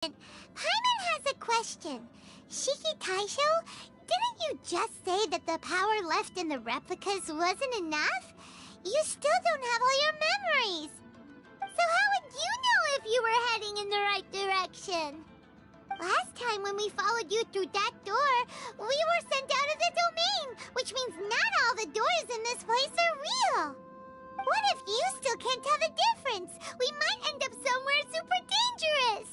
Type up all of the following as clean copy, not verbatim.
Paimon has a question. Shiki Taisho, didn't you just say that the power left in the replicas wasn't enough? You still don't have all your memories. So how would you know if you were heading in the right direction? Last time when we followed you through that door, we were sent out of the domain, which means not all the doors in this place are real. What if you still can't tell the difference? We might end up somewhere super dangerous.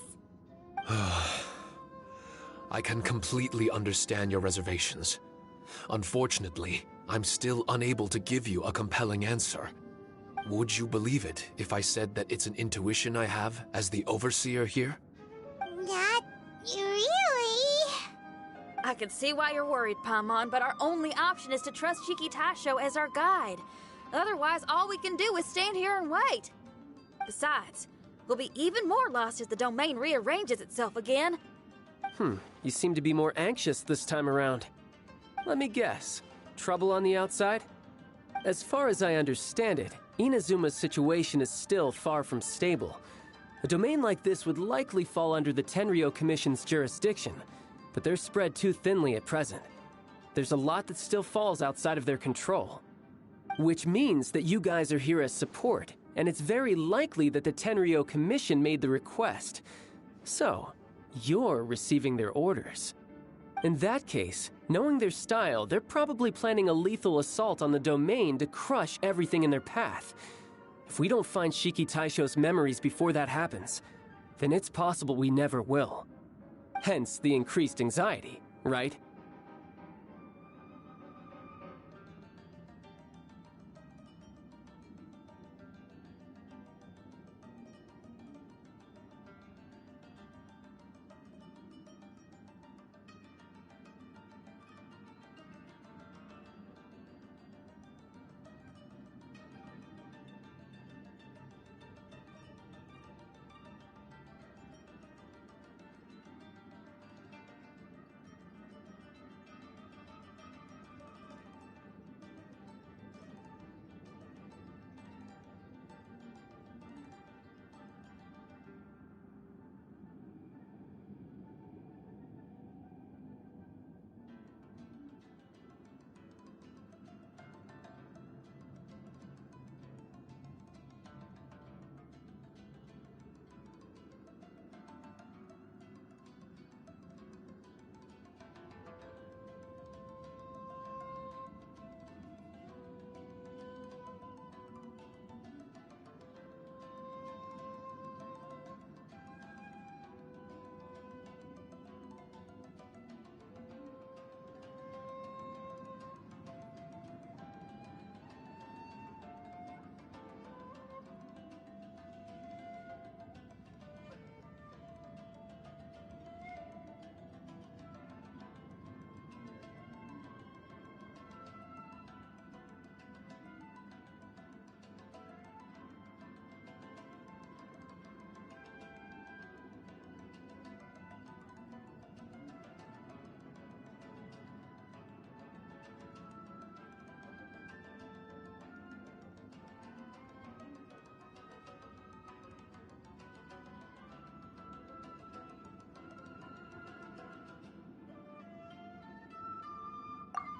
I can completely understand your reservations. Unfortunately, I'm still unable to give you a compelling answer. Would you believe it if I said that it's an intuition I have as the overseer here? Not really. I can see why you're worried, Paimon, but our only option is to trust Shiki Taisho as our guide. Otherwise, all we can do is stand here and wait. Besides, we'll be even more lost as the domain rearranges itself again. You seem to be more anxious this time around. Let me guess. Trouble on the outside? As far as I understand it, Inazuma's situation is still far from stable. A domain like this would likely fall under the Tenryou Commission's jurisdiction, but they're spread too thinly at present. There's a lot that still falls outside of their control. Which means that you guys are here as support, and it's very likely that the Tenryou Commission made the request. So, you're receiving their orders. In that case, knowing their style, they're probably planning a lethal assault on the domain to crush everything in their path. If we don't find Shiki Taisho's memories before that happens, then it's possible we never will. Hence the increased anxiety, right?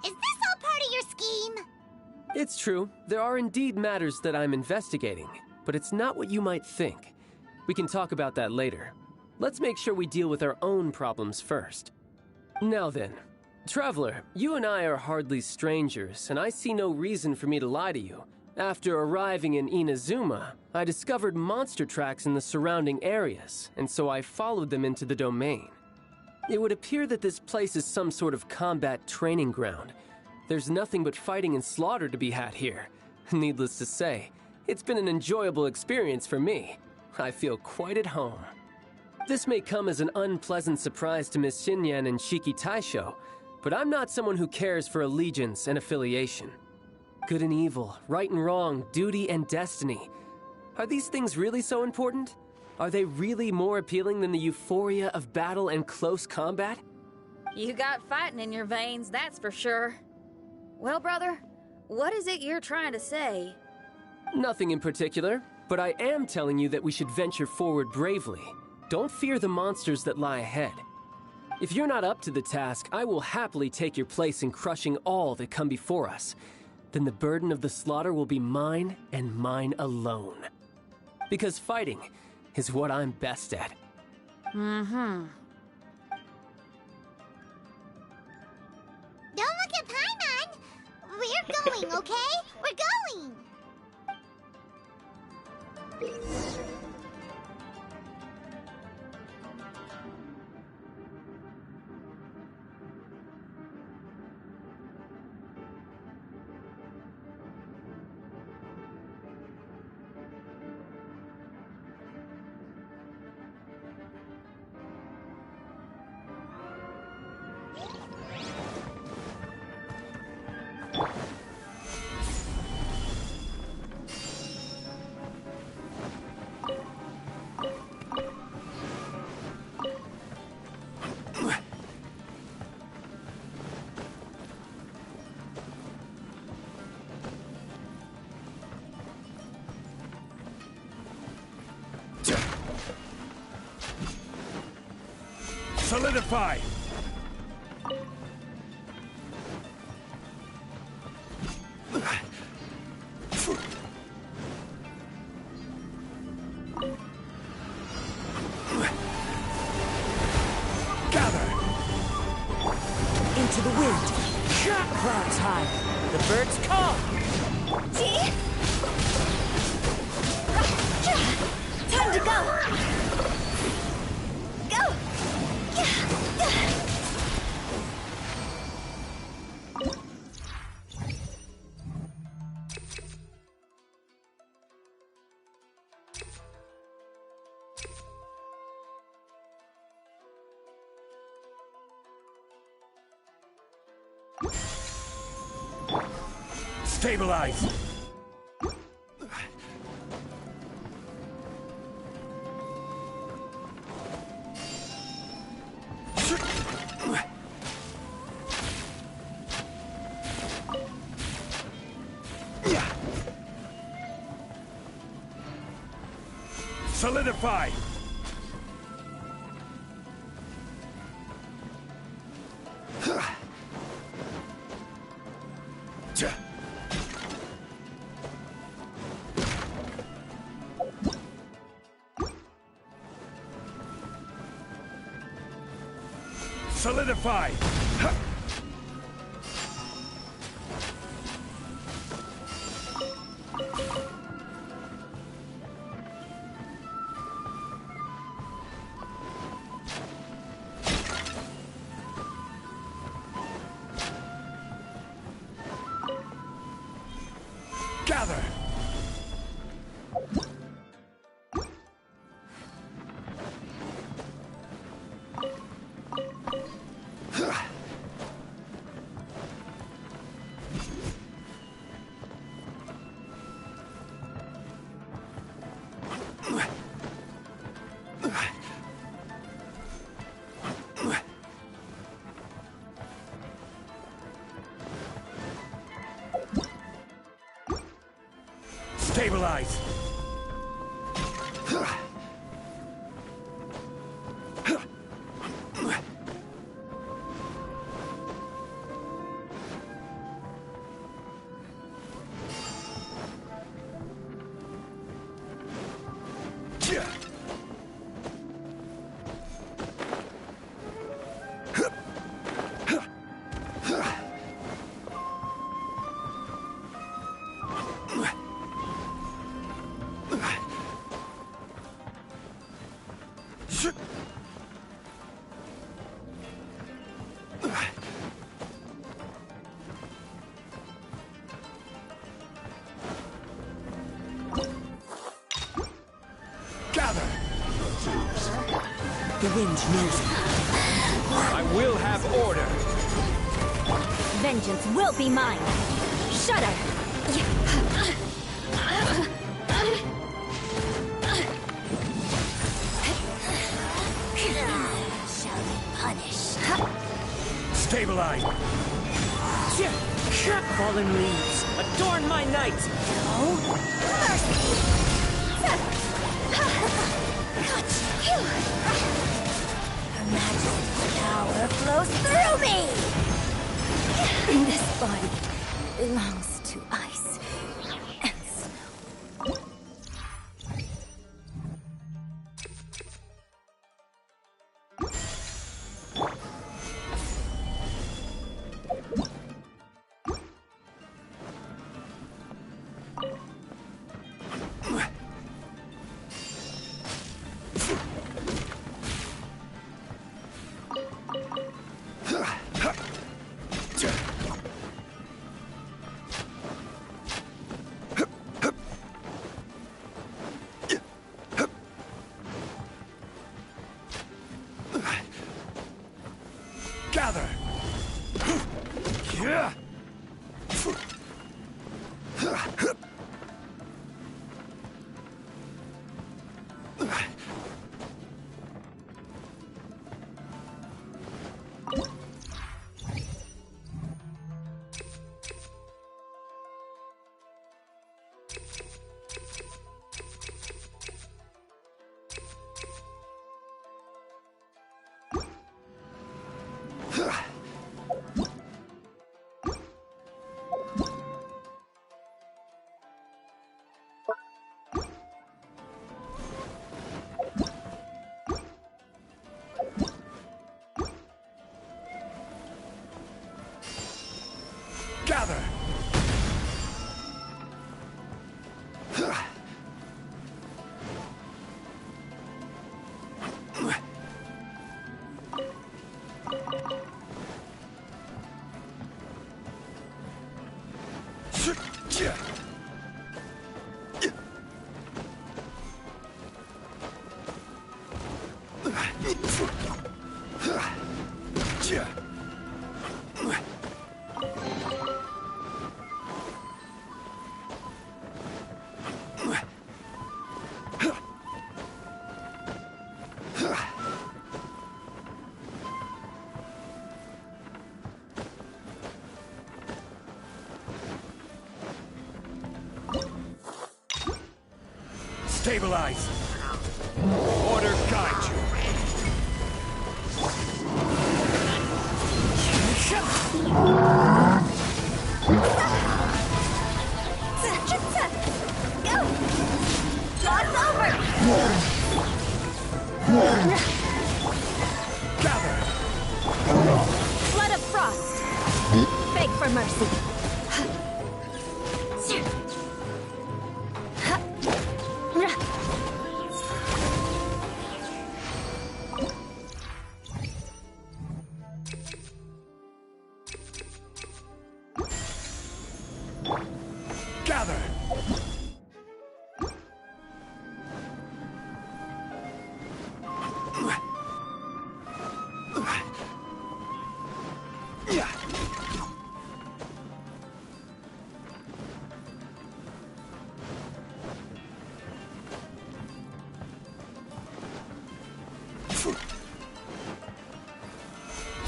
Is this all part of your scheme? It's true. There are indeed matters that I'm investigating, but it's not what you might think. We can talk about that later. Let's make sure we deal with our own problems first. Now then, Traveler, you and I are hardly strangers, and I see no reason for me to lie to you. After arriving in Inazuma, I discovered monster tracks in the surrounding areas, and so I followed them into the domain. It would appear that this place is some sort of combat training ground. There's nothing but fighting and slaughter to be had here. Needless to say, it's been an enjoyable experience for me. I feel quite at home. This may come as an unpleasant surprise to Miss Xinyan and Shiki Taisho, but I'm not someone who cares for allegiance and affiliation. Good and evil, right and wrong, duty and destiny. Are these things really so important? Are they really more appealing than the euphoria of battle and close combat? You got fighting in your veins, that's for sure. Well, brother, what is it you're trying to say? Nothing in particular, but I am telling you that we should venture forward bravely. Don't fear the monsters that lie ahead. If you're not up to the task, I will happily take your place in crushing all that come before us. Then the burden of the slaughter will be mine and mine alone. Because fighting is what I'm best at. Mm-hmm. Don't look at Paimon! We're going, okay? We're going! Solidify! Gather! Into the wind. Clouds high. The birds call. Time to go! Go! Stabilize! Solidify! Solidify! Gather! Stabilize! Gather! The wind knows it. I will have order! Vengeance will be mine. Shudder! Shall be punished. Stabilize! Fallen leaves, adorn my night! Oh, mercy! Her Majesty's power flows through me! This body belongs to ice and snow. Gather! Yeah! Gather! Stabilize! Order guide you! Go! Draw's over! Gather! Blood of frost! Beg for mercy! Gather! Yeah.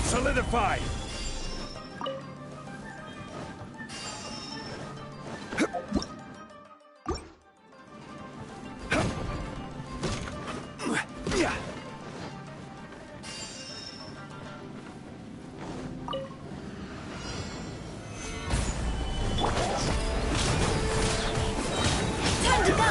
Solidify! Yeah. Time to go!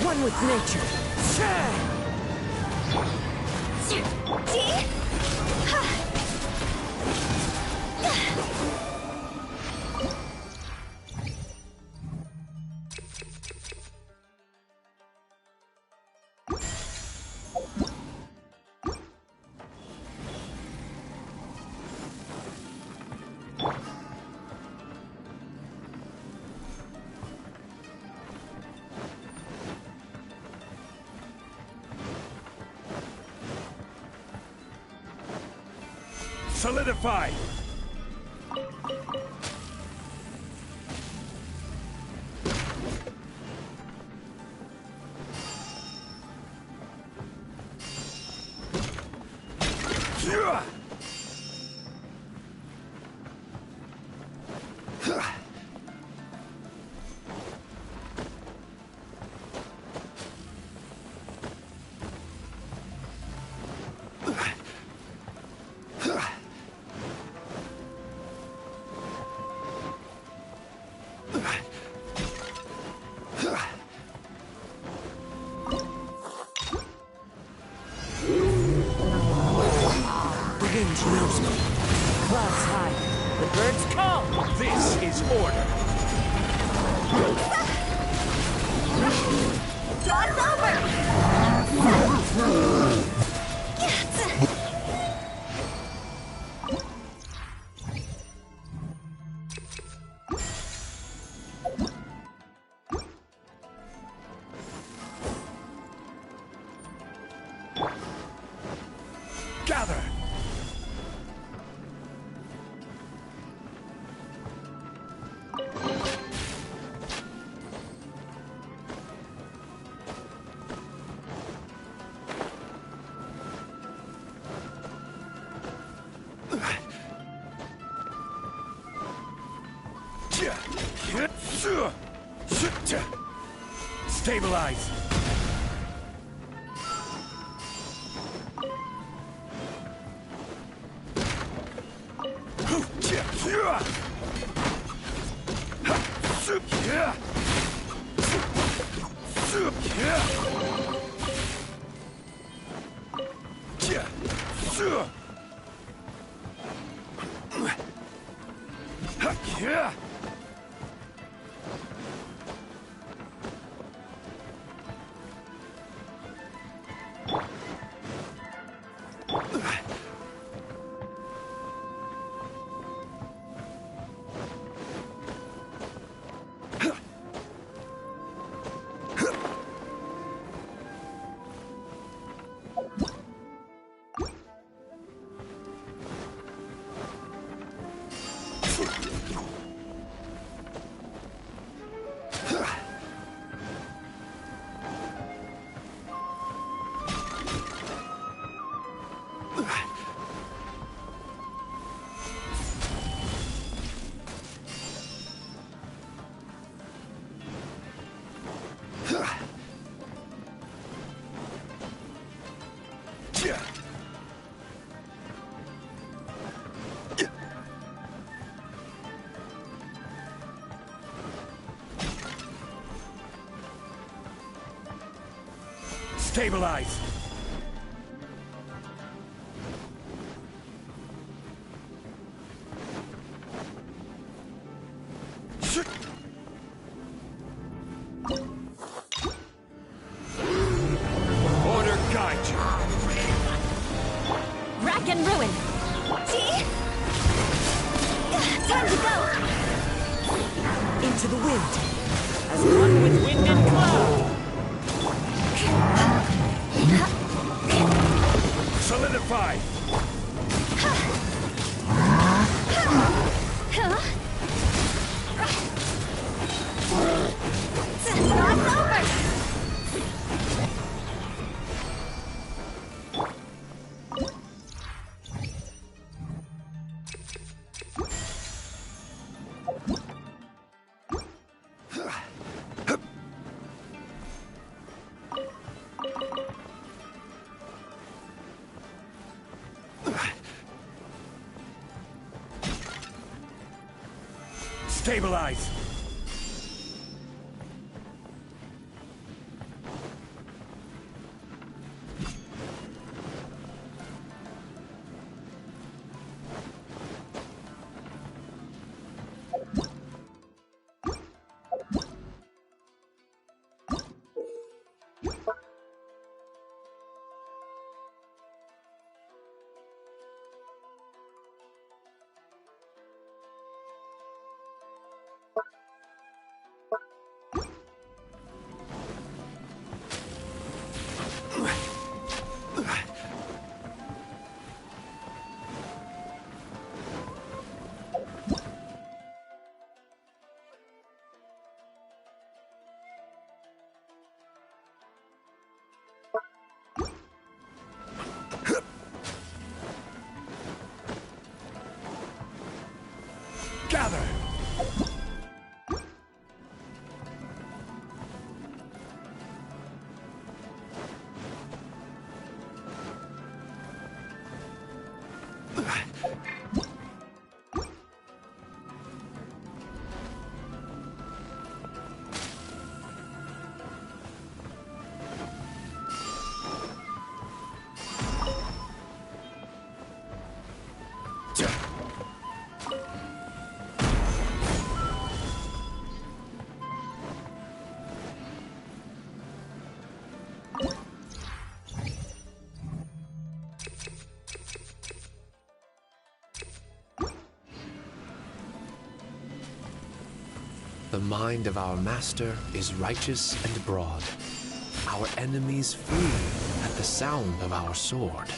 One with nature. Solidify! Yeah. First order. Draw's over! Gather. Stabilize. Stabilize. Order guide you. Rack and ruin! Gee! Time to go! Into the wind. As one with wind and cloud. Solidify. Draw's over! Stabilize. Gather. The mind of our master is righteous and broad. Our enemies flee at the sound of our sword.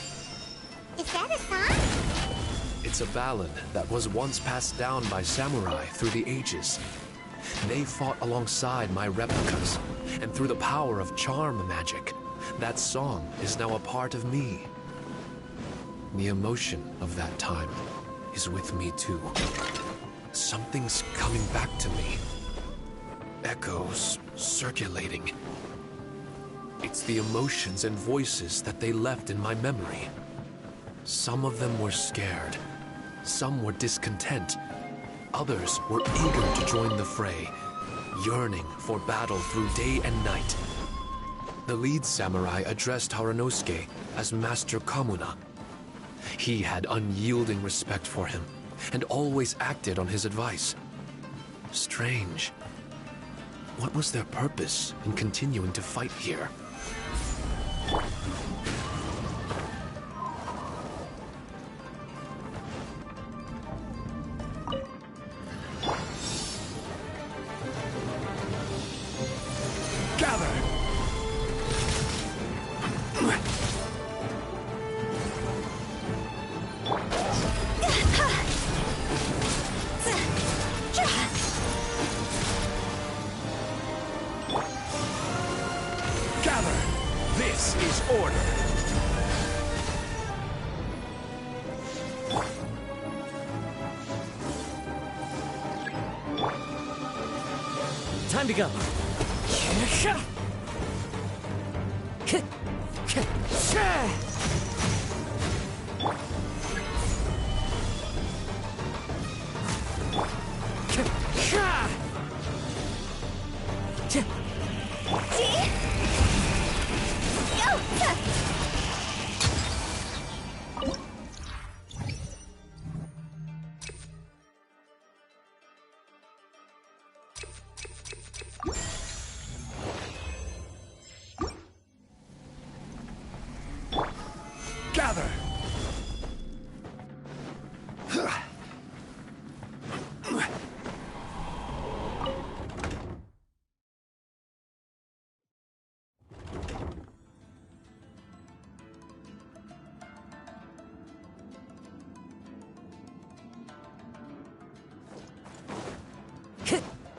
Is that a song? It's a ballad that was once passed down by samurai through the ages. They fought alongside my replicas, and through the power of charm magic, that song is now a part of me. The emotion of that time is with me too. Something's coming back to me. Echoes circulating. It's the emotions and voices that they left in my memory. Some of them were scared. Some were discontent. Others were eager to join the fray, yearning for battle through day and night. The lead samurai addressed Haranosuke as Master Kamuna. He had unyielding respect for him, and always acted on his advice. Strange. What was their purpose in continuing to fight here? Gather! Gather! This is order! Time to go. Gather!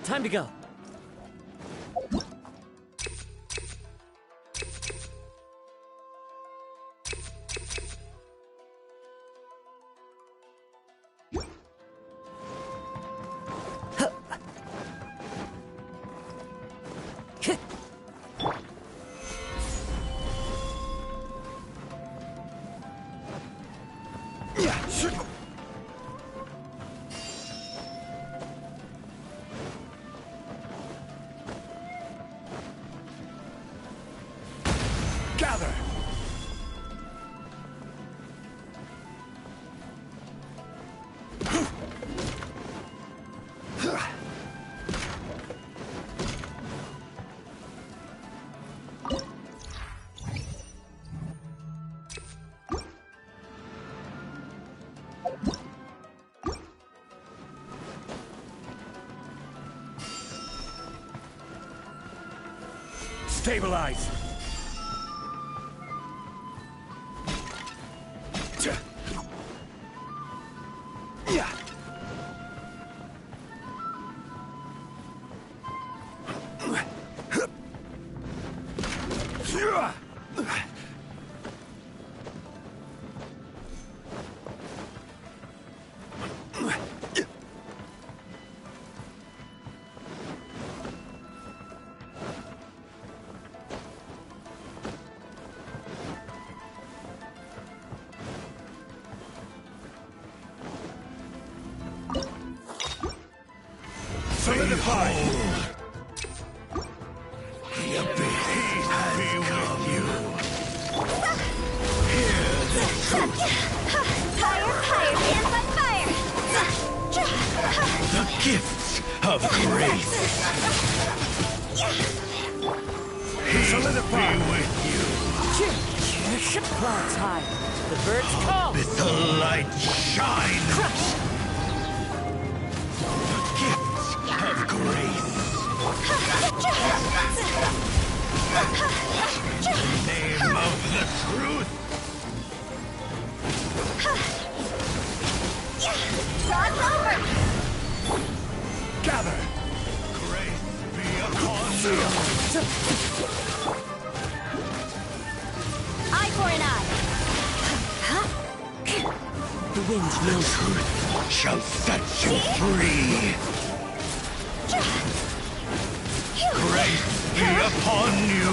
Time to go. Gather! Stabilize! Solidify! The abyss has come. You. Hear the truth. Fire, fire, hands on fire! The gifts of grace. Peace Solidify. be with you. Clouds high. The birds call. Let the light shine. Crush. The gifts of grace. Name of the truth. God's over! Gather. Grace be upon you. Eye for an eye. The wind The knows. truth shall set you free. Grace be upon you.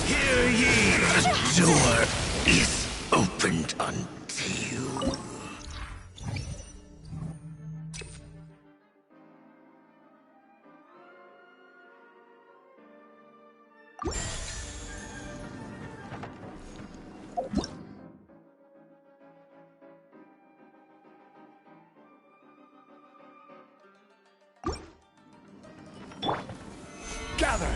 Hear ye, the door is opened unto you. Gather.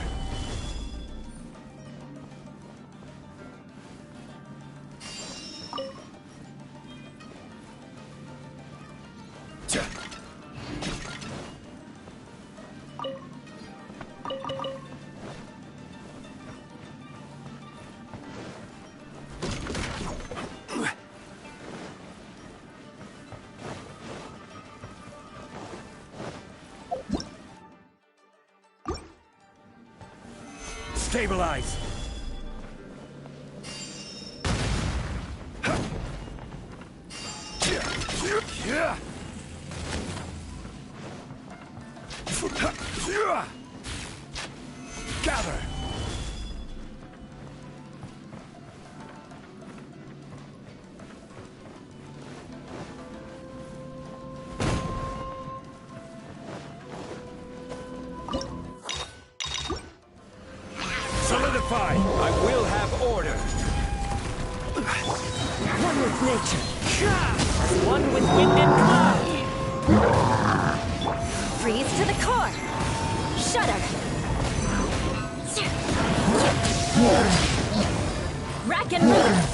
Stabilize. Gather. Solidify. I will have order. One with nature. As one with wind and cloud. Freeze to the core. Shudder. Rack and root.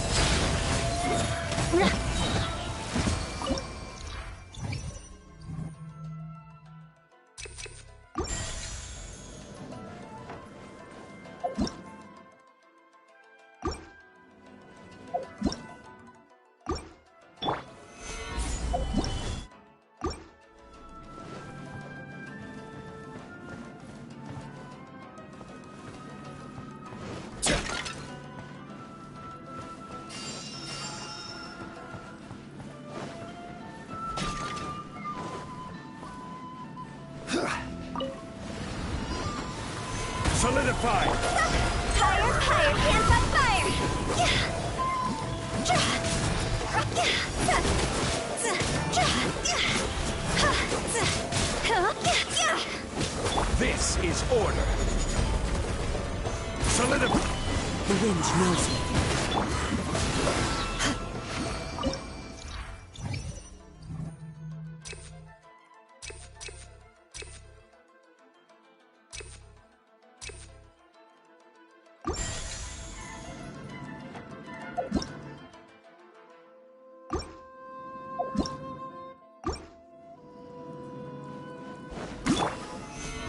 Solidify. Higher, higher, hands on fire! This is order. Solidify. The wind knows me.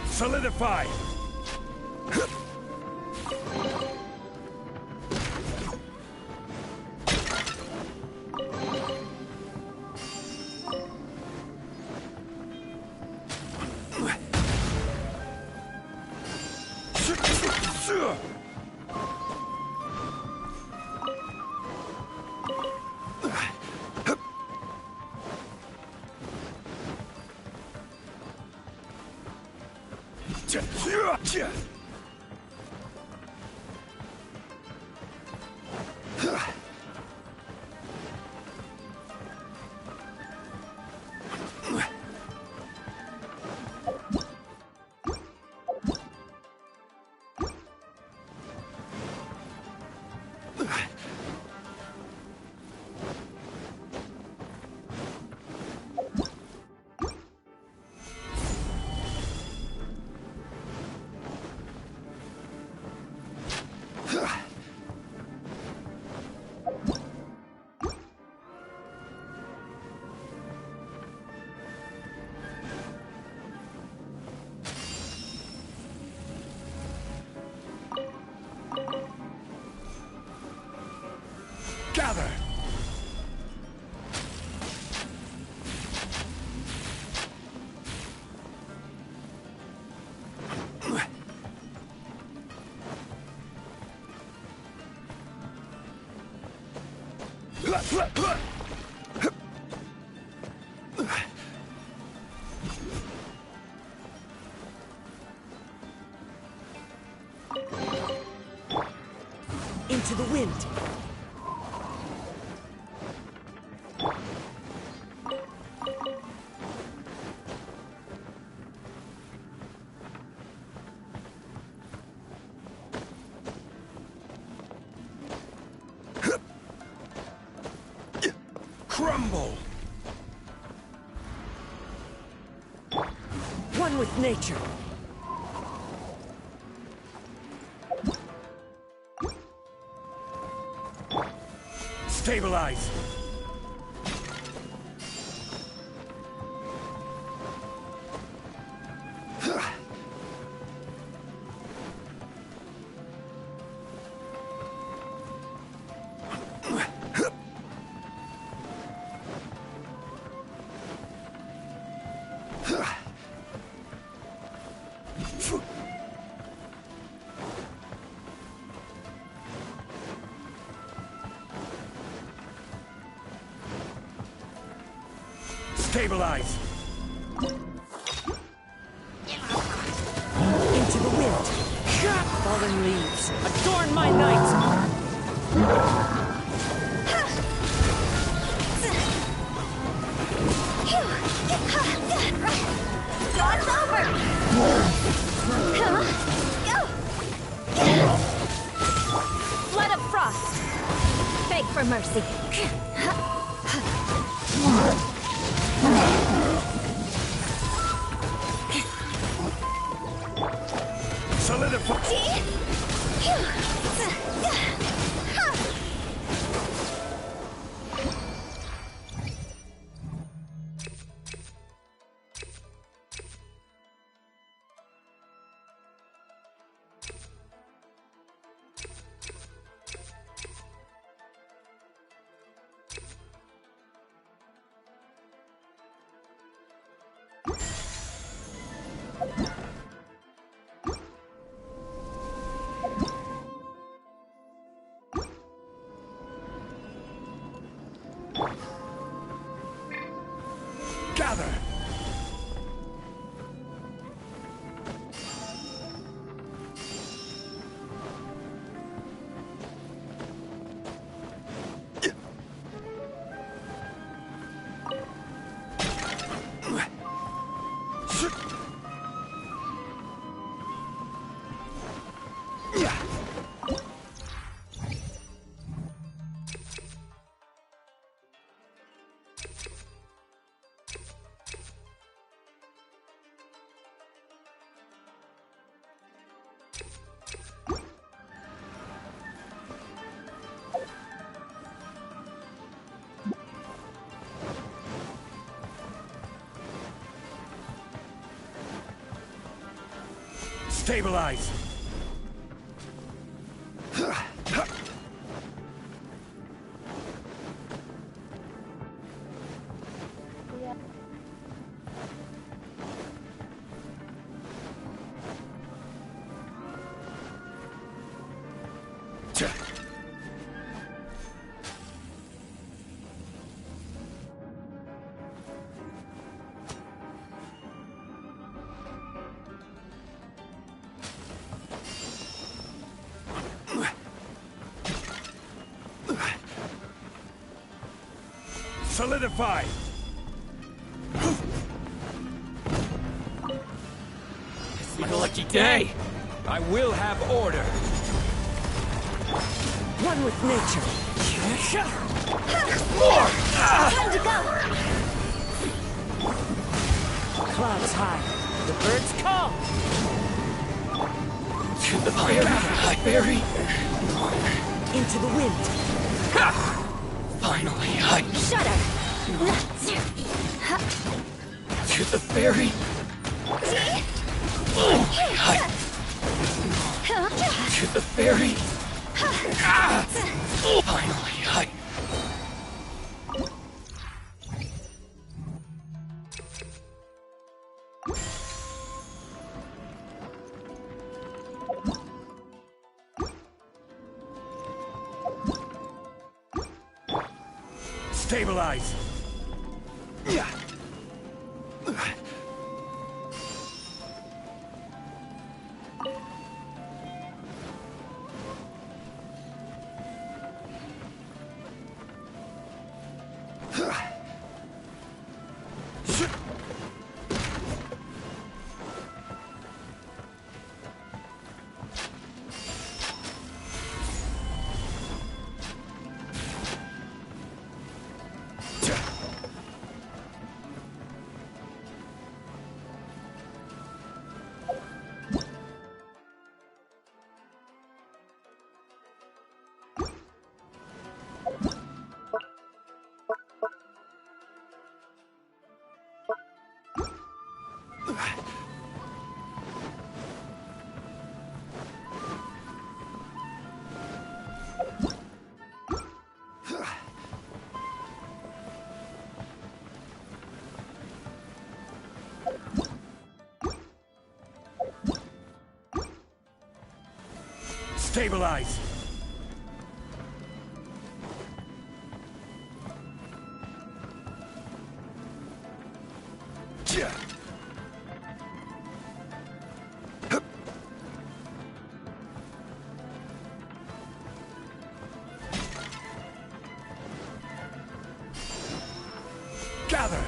Solidify. Into the wind. Crumble! One with nature. Stabilize! Stabilize! Into the wind. Fallen leaves, adorn my night! Draw's over! Flood of frost. Beg for mercy. Solidify! Gather! Stabilize! Solidify! It's my lucky day! I will have order! One with nature. Time to go! Clouds high. The birds call. To the berry! Into the wind. Finally, Shudder! to the ferry! To the ferry! Finally, Stabilize! Yeah. Stabilize! Yeah. Gather!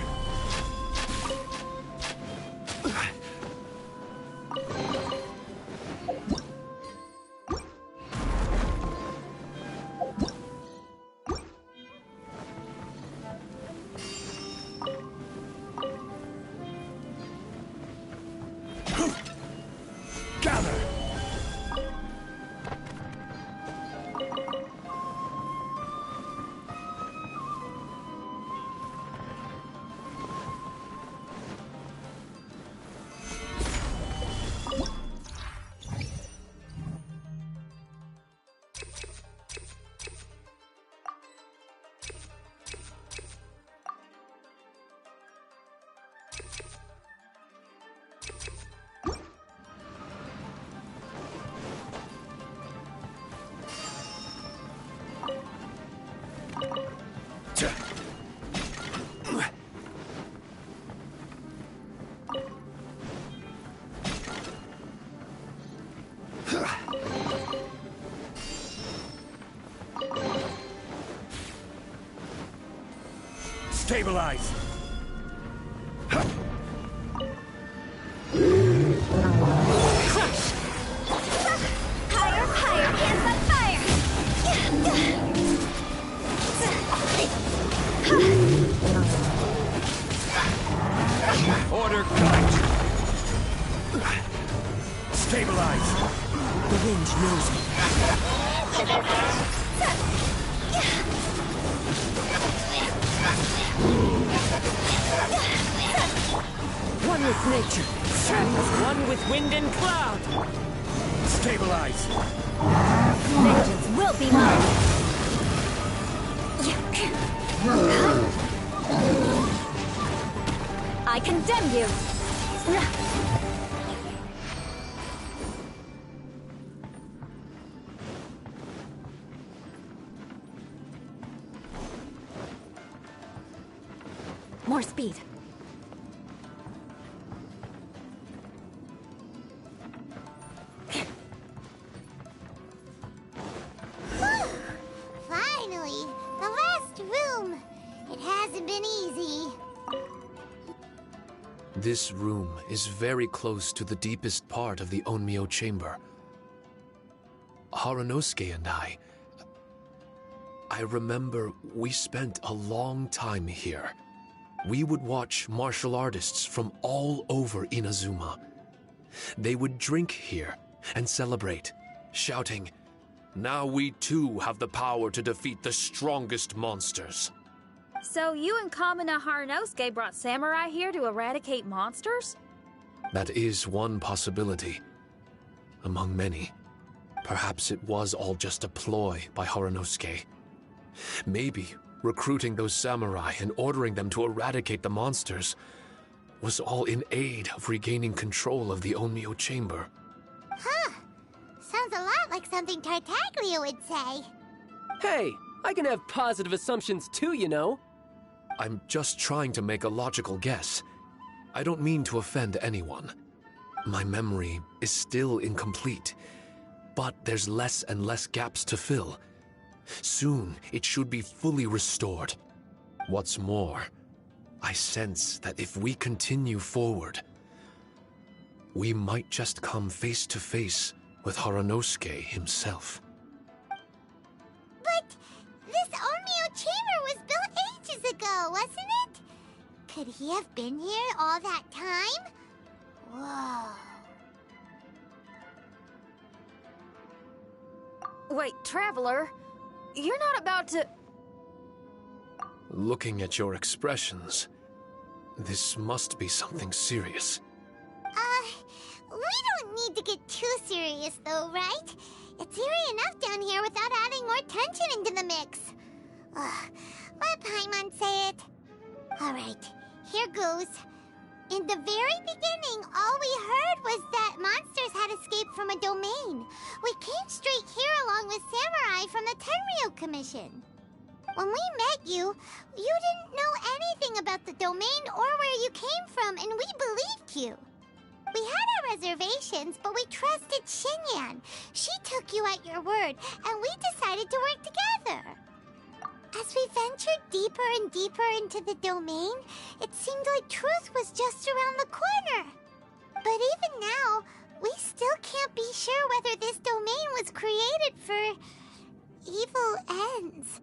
Gather! Stabilize! Crush! Higher, higher, hands on fire! Order cut! Stabilize! The wind knows me. One with nature, one with wind and cloud. Stabilize! Vengeance will be mine! I condemn you! More speed. Finally! The last room! It hasn't been easy. This room is very close to the deepest part of the Onmyo chamber. Haranosuke and I remember we spent a long time here. We would watch martial artists from all over Inazuma. They would drink here and celebrate, shouting, "Now we too have the power to defeat the strongest monsters." So you and Kamina Haranosuke brought samurai here to eradicate monsters? That is one possibility, among many. Perhaps it was all just a ploy by Haranosuke. Maybe recruiting those samurai and ordering them to eradicate the monsters was all in aid of regaining control of the Onmyo chamber. Huh. Sounds a lot like something Tartaglia would say. Hey, I can have positive assumptions too, you know. I'm just trying to make a logical guess. I don't mean to offend anyone. My memory is still incomplete, but there's less and less gaps to fill. Soon, it should be fully restored. What's more, I sense that if we continue forward, we might just come face to face with Haranosuke himself. But this Onmyo chamber was built ages ago, wasn't it? Could he have been here all that time? Whoa. Wait, Traveler, you're not about to... Looking at your expressions, this must be something serious. We don't need to get too serious though, right? It's eerie enough down here without adding more tension into the mix. Let Paimon say it. Alright, here goes. In the very beginning, all we heard was that monsters had escaped from a domain. We came straight here along with Samurai from the Tenryo Commission. When we met you, you didn't know anything about the domain or where you came from, and we believed you. We had our reservations, but we trusted Xinyan. She took you at your word, and we decided to work together. As we ventured deeper and deeper into the domain, it seemed like truth was just around the corner. But even now, we still can't be sure whether this domain was created for evil ends.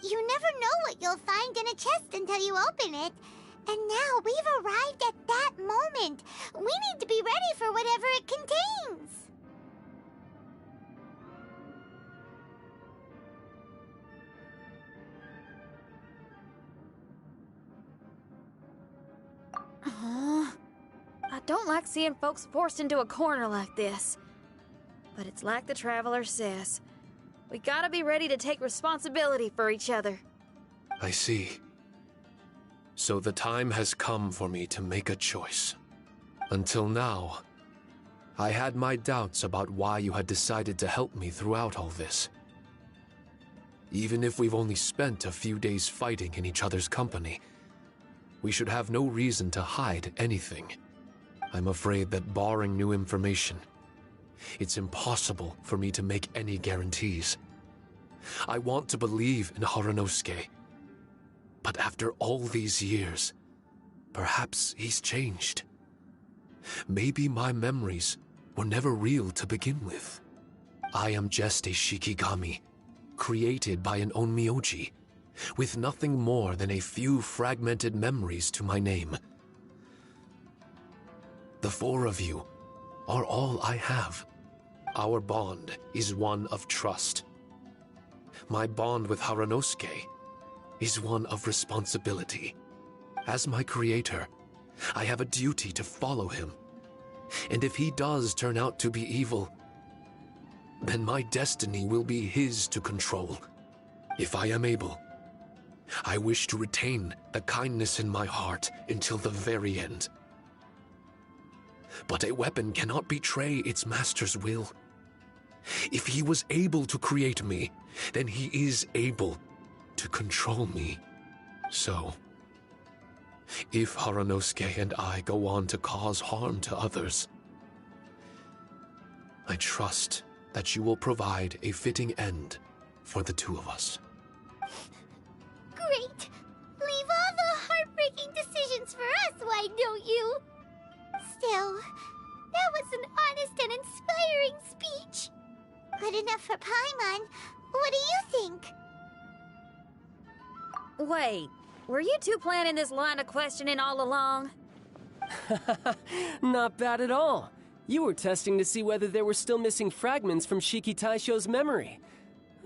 You never know what you'll find in a chest until you open it. And now we've arrived at that moment. We need to be ready for whatever it contains. I don't like seeing folks forced into a corner like this. But it's like the Traveler says. We gotta be ready to take responsibility for each other. I see. So the time has come for me to make a choice. Until now, I had my doubts about why you had decided to help me throughout all this. Even if we've only spent a few days fighting in each other's company, we should have no reason to hide anything. I'm afraid that barring new information, it's impossible for me to make any guarantees. I want to believe in Haranosuke, but after all these years, perhaps he's changed. Maybe my memories were never real to begin with. I am just a Shikigami, created by an Onmyoji, with nothing more than a few fragmented memories to my name. The four of you are all I have. Our bond is one of trust. My bond with Haranosuke is one of responsibility. As my creator, I have a duty to follow him. And if he does turn out to be evil, then my destiny will be his to control. If I am able, I wish to retain the kindness in my heart until the very end. But a weapon cannot betray its master's will. If he was able to create me, then he is able to control me. So, if Haranosuke and I go on to cause harm to others, I trust that you will provide a fitting end for the two of us. Great! Leave all the heartbreaking decisions for us, why don't you? Still, that was an honest and inspiring speech. Good enough for Paimon. What do you think? Wait, were you two planning this line of questioning all along? Not bad at all. You were testing to see whether there were still missing fragments from Shiki Taisho's memory.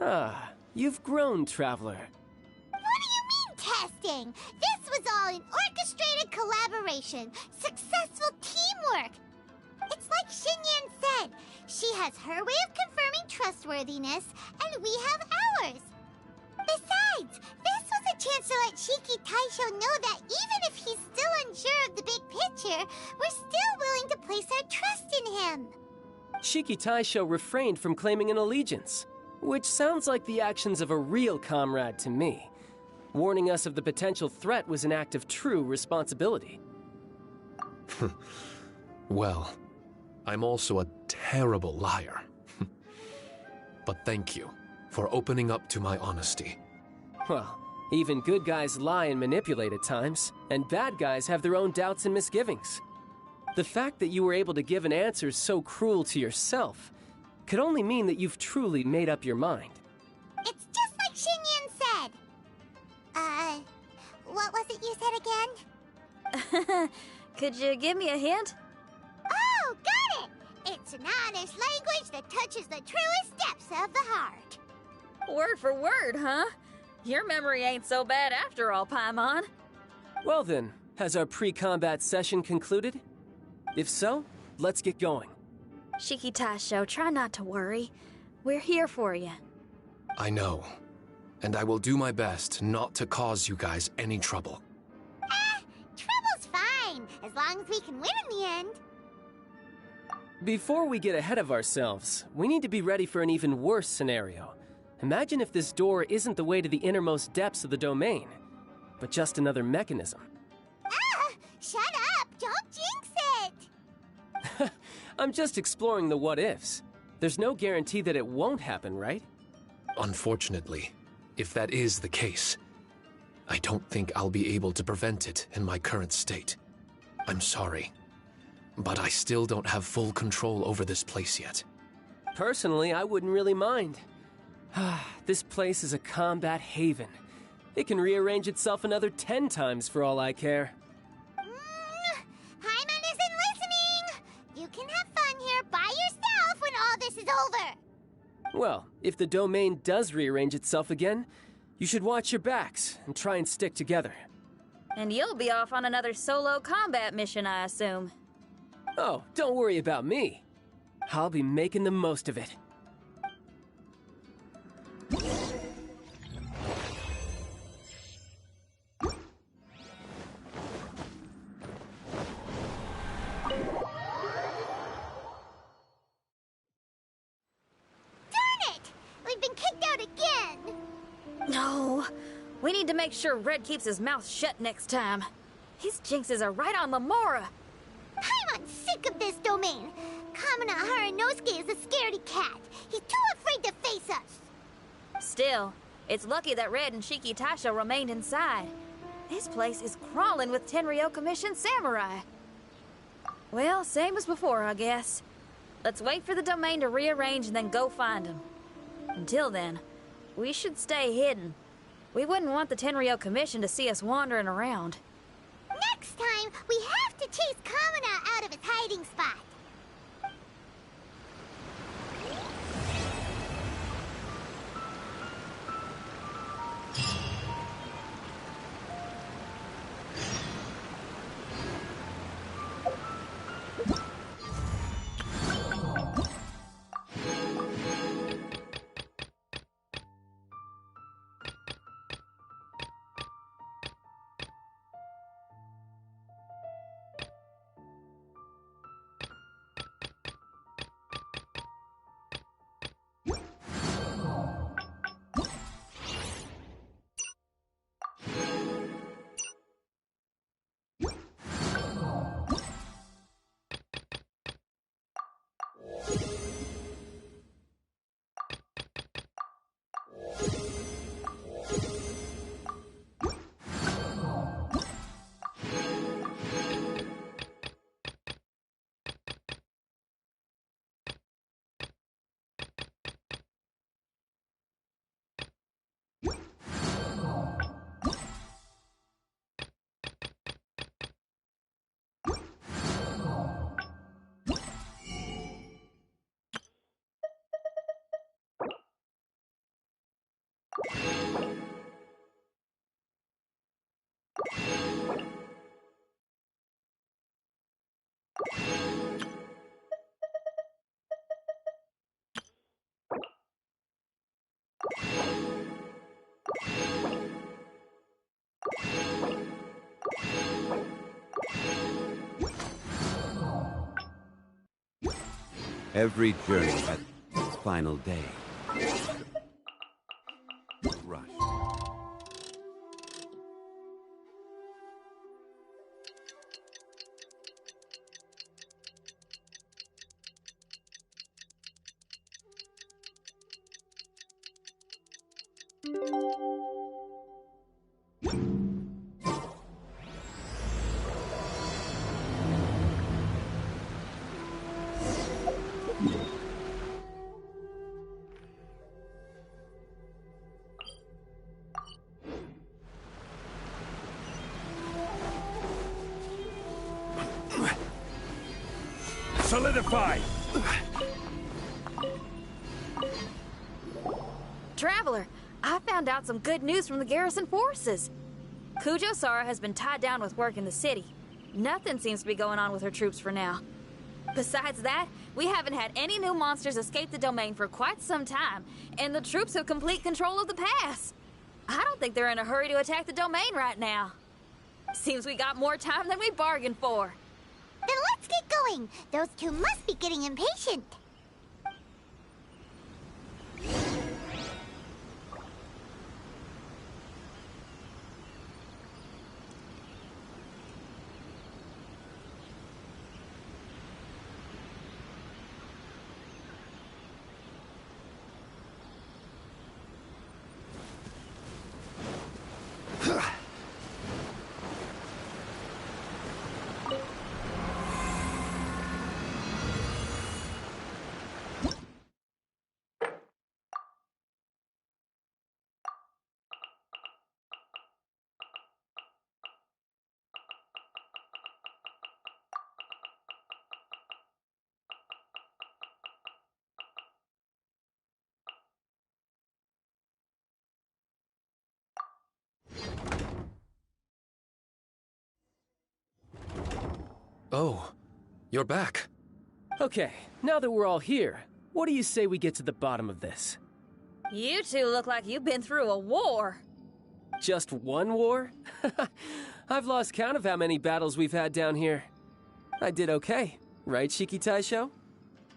Ah, you've grown, Traveler. What do you mean, testing? This was all an orchestrated collaboration, successful teamwork. It's like Xinyan said, she has her way of confirming trustworthiness, and we have ours. Besides, this was a chance to let Shiki Taisho know that even if he's still unsure of the big picture, we're still willing to place our trust in him. Shiki Taisho refrained from claiming an allegiance, which sounds like the actions of a real comrade to me. Warning us of the potential threat was an act of true responsibility. Well, I'm also a terrible liar. But thank you for opening up to my honesty. Well, even good guys lie and manipulate at times, and bad guys have their own doubts and misgivings. The fact that you were able to give an answer so cruel to yourself could only mean that you've truly made up your mind. It's just like Xinyan said. What was it you said again? Could you give me a hint? Oh, got it! It's an honest language that touches the truest depths of the heart. Word for word, huh? Your memory ain't so bad after all, Paimon. Well then, has our pre-combat session concluded? If so, let's get going. Shiki Taisho, try not to worry. We're here for you. I know. And I will do my best not to cause you guys any trouble. Trouble's fine, as long as we can win in the end. Before we get ahead of ourselves, we need to be ready for an even worse scenario. Imagine if this door isn't the way to the innermost depths of the domain, but just another mechanism. Shut up! Don't jinx it! I'm just exploring the what-ifs. There's no guarantee that it won't happen, right? Unfortunately, if that is the case, I don't think I'll be able to prevent it in my current state. I'm sorry, but I still don't have full control over this place yet. Personally, I wouldn't really mind. This place is a combat haven. It can rearrange itself another 10 times for all I care. Hyman isn't listening! You can have fun here by yourself when all this is over! Well, if the domain does rearrange itself again, you should watch your backs and try and stick together. And you'll be off on another solo combat mission, I assume. Oh, don't worry about me. I'll be making the most of it. No, we need to make sure Red keeps his mouth shut next time. His jinxes are right on Lamora. I'm sick of this domain. Kamina Haranosuke is a scaredy cat. He's too afraid to face us. Still, it's lucky that Red and Shiki Taisho remained inside. This place is crawling with Tenryo commissioned samurai. Well, same as before, I guess. Let's wait for the domain to rearrange and then go find him. Until then, we should stay hidden. We wouldn't want the Tenryo Commission to see us wandering around. Next time, we have to chase Kamina out of his hiding spot. Every journey has its final day. Rush. Solidify! Traveler, I found out some good news from the garrison forces. Kujo-Sara has been tied down with work in the city. Nothing seems to be going on with her troops for now. Besides that, we haven't had any new monsters escape the domain for quite some time, and the troops have complete control of the pass. I don't think they're in a hurry to attack the domain right now. Seems we got more time than we bargained for. Then let's get going. Those two must be getting impatient. Oh, you're back. Okay, now that we're all here, what do you say we get to the bottom of this? You two look like you've been through a war. Just one war? I've lost count of how many battles we've had down here. I did okay, right, Shiki Taisho?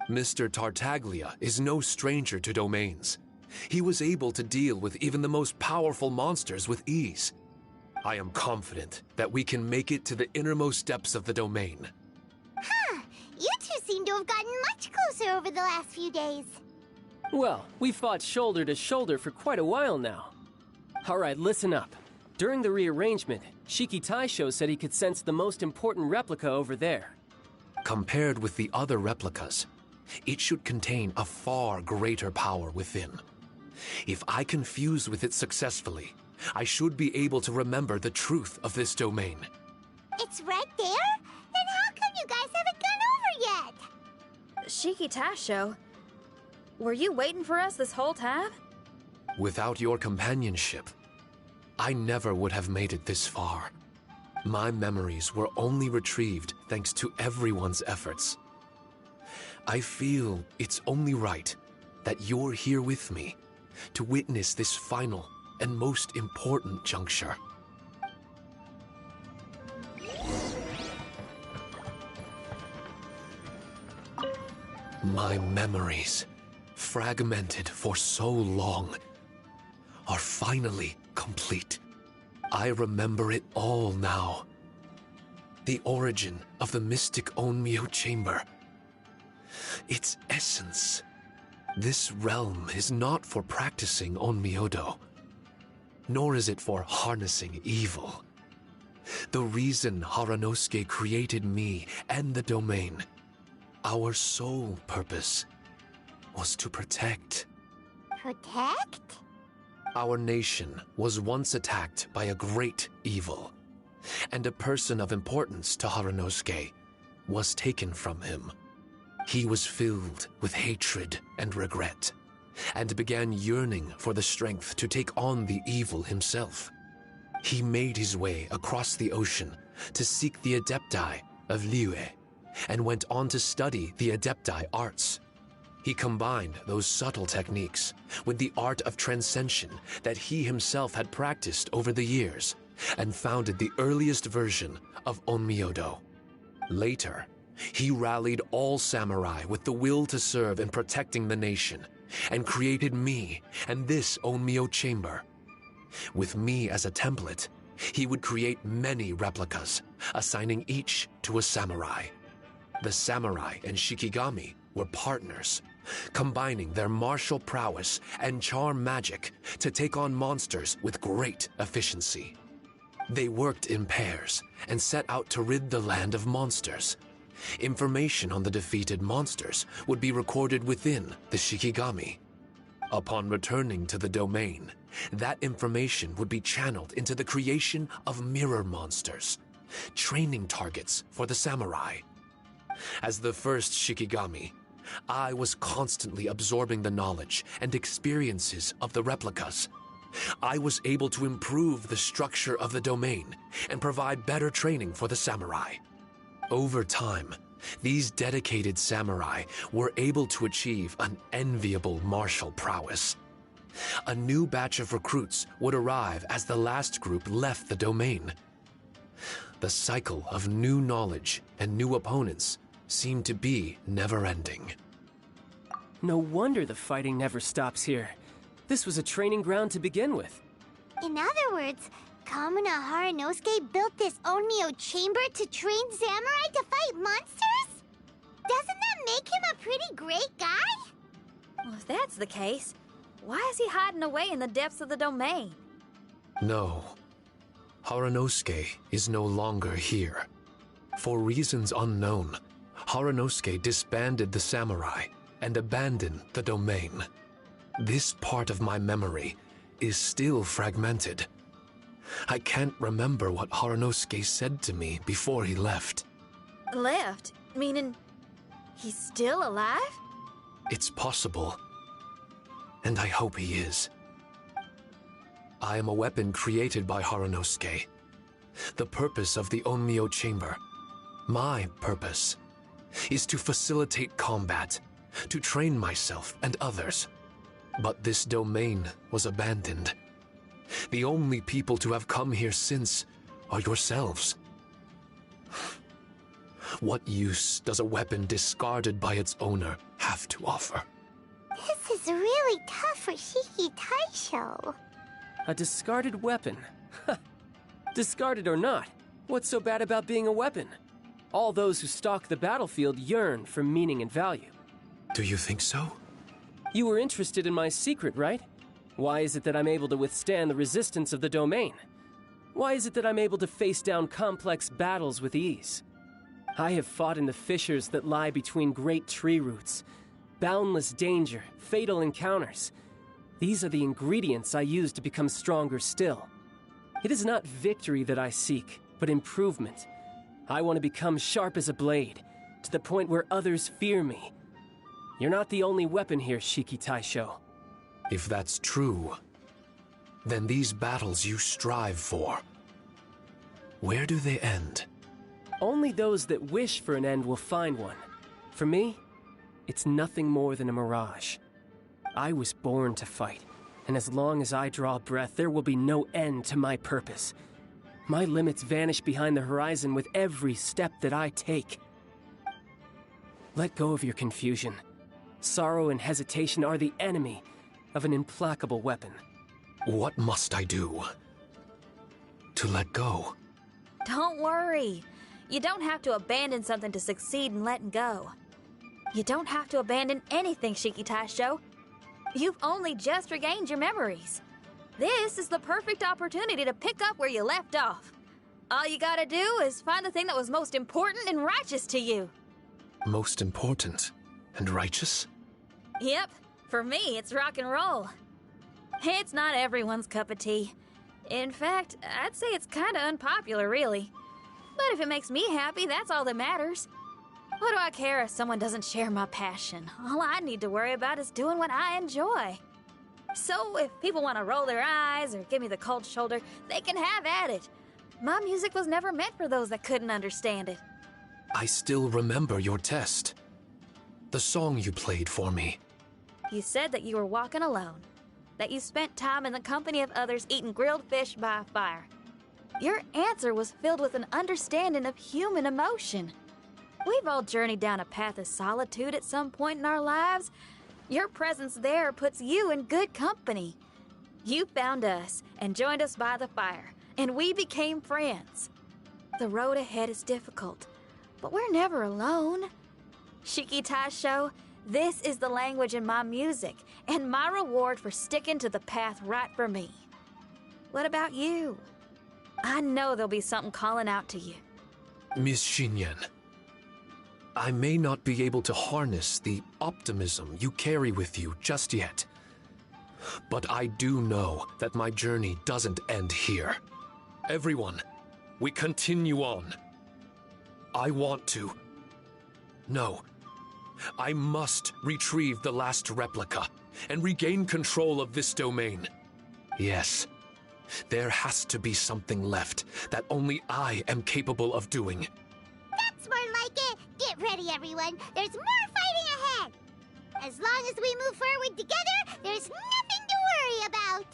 Mr. Tartaglia is no stranger to domains. He was able to deal with even the most powerful monsters with ease. I am confident that we can make it to the innermost depths of the domain. Huh. You two seem to have gotten much closer over the last few days. Well, we fought shoulder to shoulder for quite a while now. Alright, listen up. During the rearrangement, Shiki Taisho said he could sense the most important replica over there. Compared with the other replicas, it should contain a far greater power within. If I can fuse with it successfully, I should be able to remember the truth of this domain. It's right there? Then how come you guys haven't gone over yet? Shiki Taisho, were you waiting for us this whole time? Without your companionship, I never would have made it this far. My memories were only retrieved thanks to everyone's efforts. I feel it's only right that you're here with me to witness this final and most important juncture. My memories, fragmented for so long, are finally complete. I remember it all now. The origin of the mystic Onmyo chamber. Its essence. This realm is not for practicing Onmyodo, nor is it for harnessing evil. The reason Haranosuke created me and the domain, our sole purpose, was to protect. Protect? Our nation was once attacked by a great evil, and a person of importance to Haranosuke was taken from him. He was filled with hatred and regret, and began yearning for the strength to take on the evil himself. He made his way across the ocean to seek the Adepti of Liyue, and went on to study the Adepti arts. He combined those subtle techniques with the art of transcension that he himself had practiced over the years, and founded the earliest version of Onmyodo. Later, he rallied all samurai with the will to serve in protecting the nation, and created me and this Onmyo chamber. With me as a template, he would create many replicas, assigning each to a samurai. The samurai and Shikigami were partners, combining their martial prowess and charm magic to take on monsters with great efficiency. They worked in pairs and set out to rid the land of monsters. Information on the defeated monsters would be recorded within the Shikigami. Upon returning to the domain, that information would be channeled into the creation of mirror monsters, training targets for the samurai. As the first Shikigami, I was constantly absorbing the knowledge and experiences of the replicas. I was able to improve the structure of the domain and provide better training for the samurai. Over time, these dedicated samurai were able to achieve an enviable martial prowess. A new batch of recruits would arrive as the last group left the domain. The cycle of new knowledge and new opponents seemed to be never-ending. No wonder the fighting never stops here. This was a training ground to begin with. In other words, Kamuna Haranosuke built this Onmyo chamber to train samurai to fight monsters? Doesn't that make him a pretty great guy? Well, if that's the case, why is he hiding away in the depths of the domain? No. Haranosuke is no longer here. For reasons unknown, Haranosuke disbanded the samurai and abandoned the domain. This part of my memory is still fragmented. I can't remember what Haranosuke said to me before he left. Left? Meaning he's still alive? It's possible. And I hope he is. I am a weapon created by Haranosuke. The purpose of the Onmyo chamber, my purpose, is to facilitate combat, to train myself and others. But this domain was abandoned. The only people to have come here since are yourselves. What use does a weapon discarded by its owner have to offer? This is really tough for Shiki Taisho. A discarded weapon. Discarded or not, what's so bad about being a weapon? All those who stalk the battlefield yearn for meaning and value. Do you think so? You were interested in my secret, right? Why is it that I'm able to withstand the resistance of the domain? Why is it that I'm able to face down complex battles with ease? I have fought in the fissures that lie between great tree roots. Boundless danger, fatal encounters. These are the ingredients I use to become stronger still. It is not victory that I seek, but improvement. I want to become sharp as a blade, to the point where others fear me. You're not the only weapon here, Shiki Taisho. If that's true, then these battles you strive for, where do they end? Only those that wish for an end will find one. For me, it's nothing more than a mirage. I was born to fight, and as long as I draw breath, there will be no end to my purpose. My limits vanish behind the horizon with every step that I take. Let go of your confusion. Sorrow and hesitation are the enemy of an implacable weapon. What must I do to let go? Don't worry. You don't have to abandon something to succeed in letting go. You don't have to abandon anything, Shiki Taisho. You've only just regained your memories. This is the perfect opportunity to pick up where you left off. All you gotta do is find the thing that was most important and righteous to you. Most important and righteous? Yep, for me, it's rock and roll. It's not everyone's cup of tea. In fact, I'd say it's kinda unpopular, really. But if it makes me happy, that's all that matters. What do I care if someone doesn't share my passion? All I need to worry about is doing what I enjoy. So if people want to roll their eyes or give me the cold shoulder, they can have at it. My music was never meant for those that couldn't understand it. I still remember your test. The song you played for me. You said that you were walking alone, that you spent time in the company of others eating grilled fish by a fire. Your answer was filled with an understanding of human emotion. We've all journeyed down a path of solitude at some point in our lives. Your presence there puts you in good company. You found us and joined us by the fire, and we became friends. The road ahead is difficult, but we're never alone. Shiki Taisho, This is the language in my music, and my reward for sticking to the path right for me. What about you? I know there'll be something calling out to you. Miss Xinyan, I may not be able to harness the optimism you carry with you just yet, but I do know that my journey doesn't end here. Everyone, we continue on. I want to. No. I must retrieve the last replica and regain control of this domain. Yes, there has to be something left that only I am capable of doing. That's more like it. Get ready, everyone. There's more fighting ahead. As long as we move forward together, there's nothing to worry about.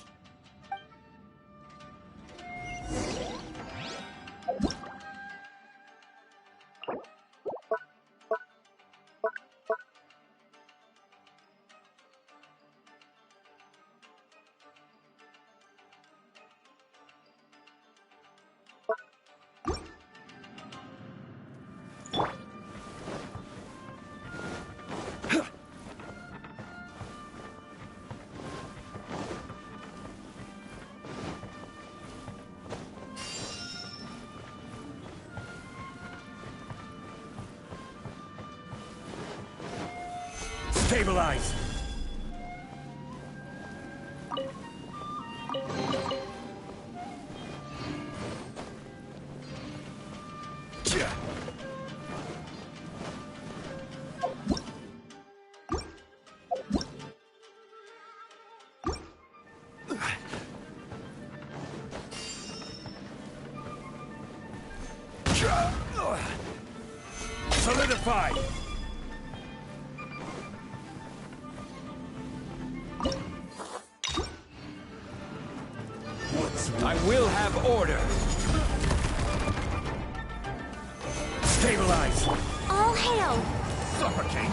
Stabilize! Solidify! I will have order! Stabilize! All hail! Suffocate!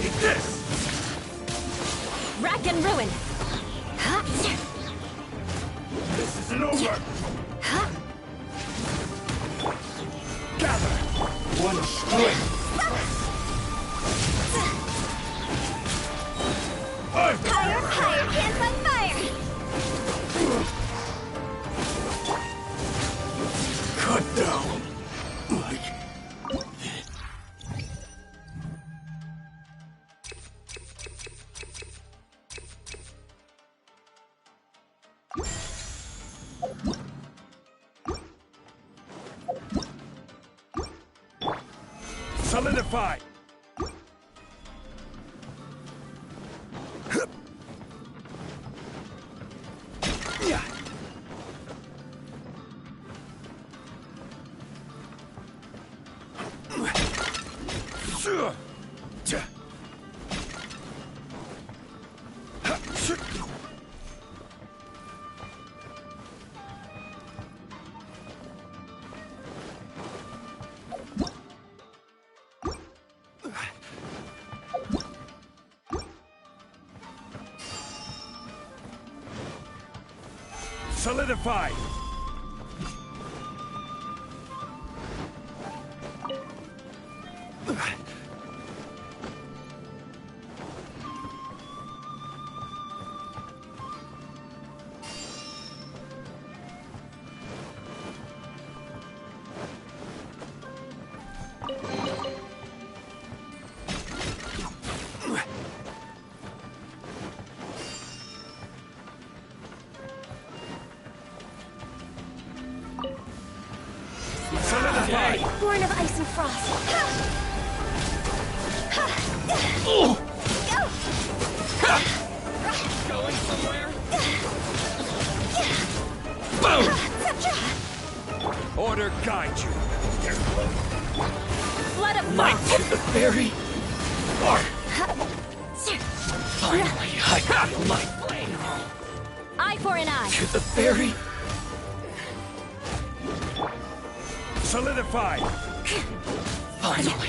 Take this! Rack and ruin! This isn't over! Gather! One strength! Higher, hands on fire! Cut down! Solidify! Solidify! Solidify! Born of ice and frost. Going somewhere? Order guide you. Flood of Light frost! to the fairy. Finally, I got my blade. Eye for an eye! To the fairy. Solidify. Finally,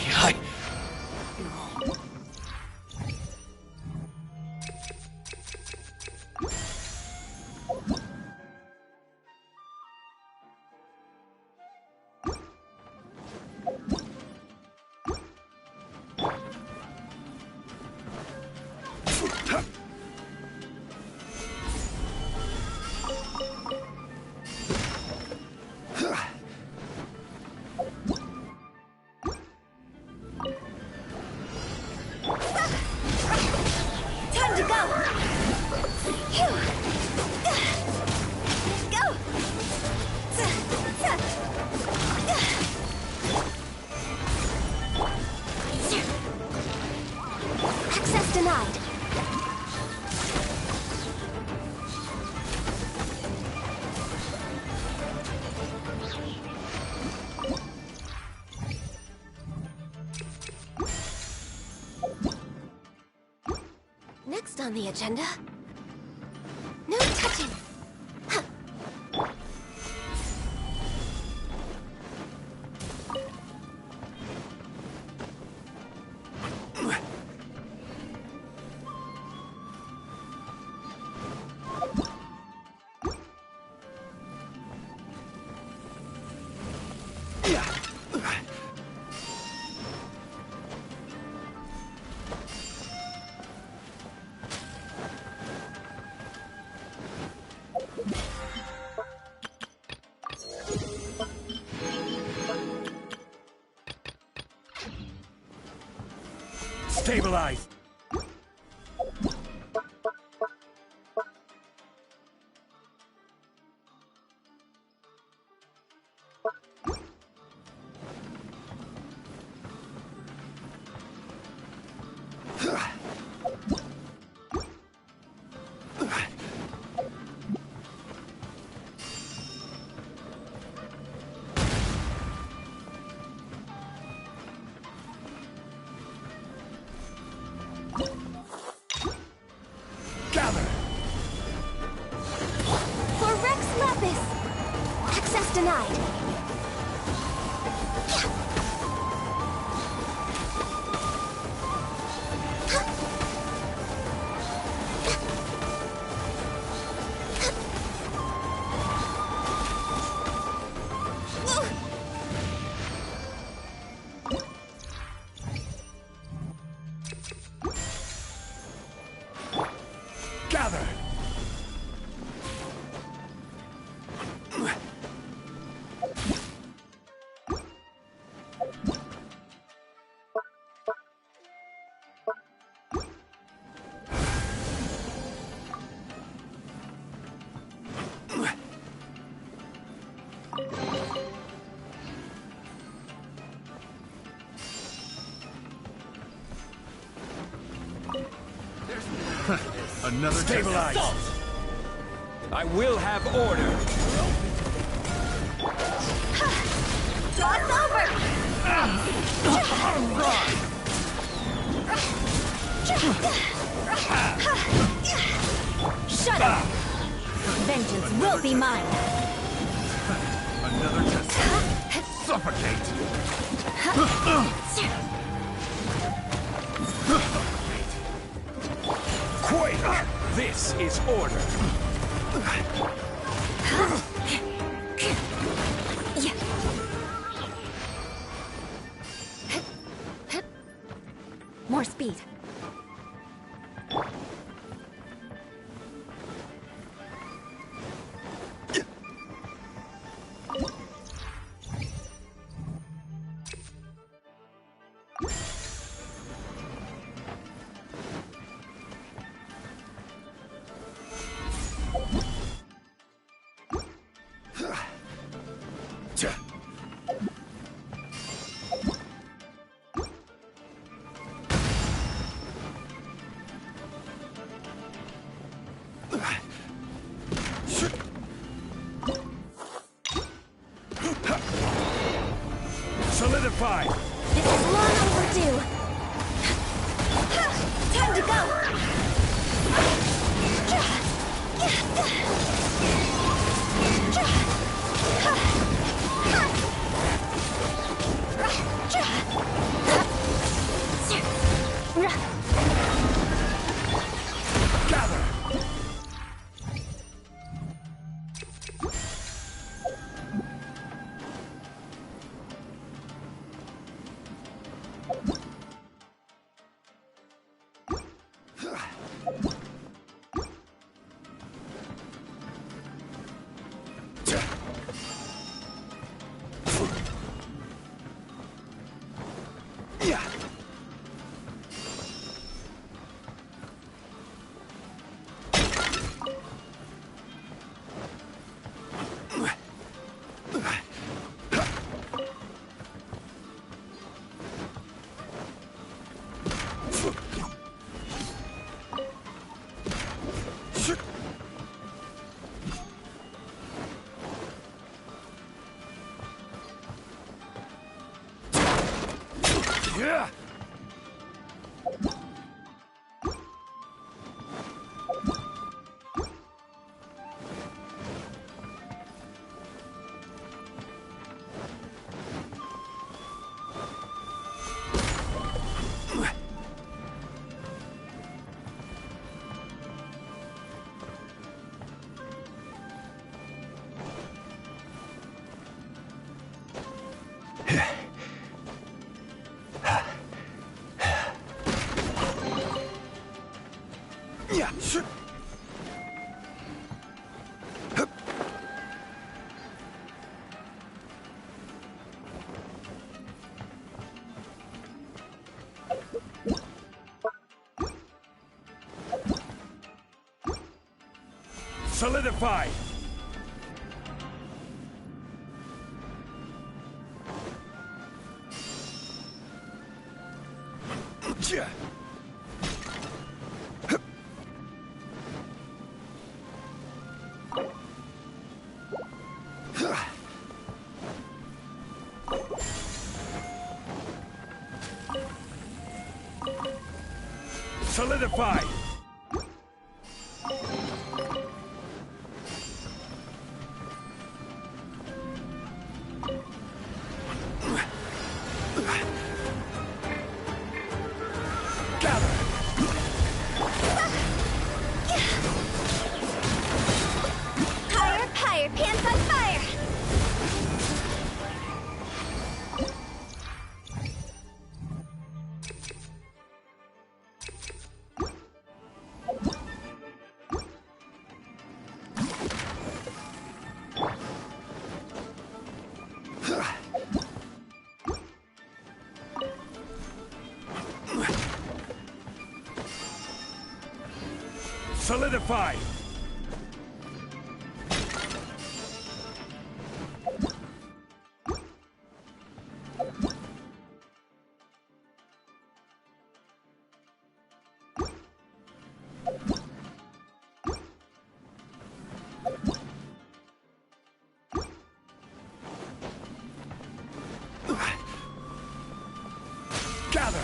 on the agenda? No touching. Huh. Stabilize! Gather! For Rex Lapis! Access denied. Gather! Another stabilize! I will have order! Dog's over! Shut up! Vengeance will be mine! Another test! Suffocate! Quake! This is order! More speed. Solidify! This is long overdue. Time to go. Gather! Solidify! Solidify! Higher, higher, pants on fire! Solidify! Gather!